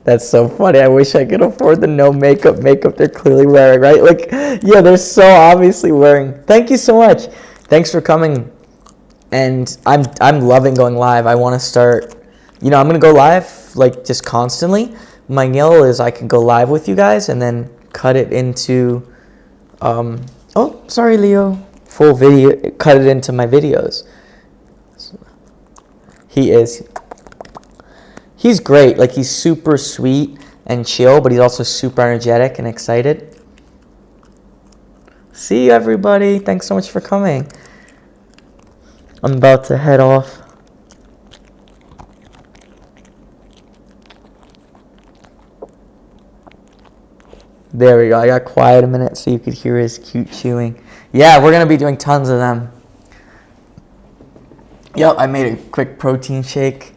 That's so funny. I wish I could afford the no makeup they're clearly wearing, right? Like, yeah, they're so obviously wearing. Thank you so much. Thanks for coming. And I'm loving going live. I want to start, I'm going to go live like just constantly. My goal is I can go live with you guys and then cut it into oh, sorry, Leo. Full video, cut it into my videos. He's great. Like, he's super sweet and chill, but he's also super energetic and excited. See you, everybody. Thanks so much for coming. I'm about to head off. There we go. I got quiet a minute so you could hear his cute chewing. Yeah, we're going to be doing tons of them. Yep, I made a quick protein shake.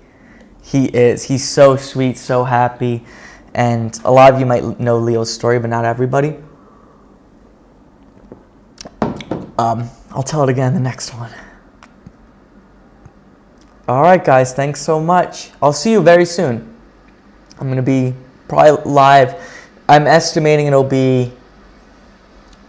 He's so sweet, so happy. And a lot of you might know Leo's story, but not everybody. I'll tell it again in the next one. All right, guys, thanks so much. I'll see you very soon. I'm going to be probably live. I'm estimating it'll be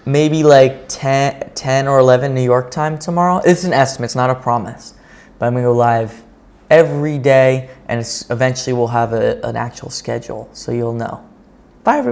maybe like 10 or 11 New York time tomorrow. It's an estimate, it's not a promise. But I'm going to go live every day, and eventually we'll have an actual schedule, so you'll know. Bye, everybody.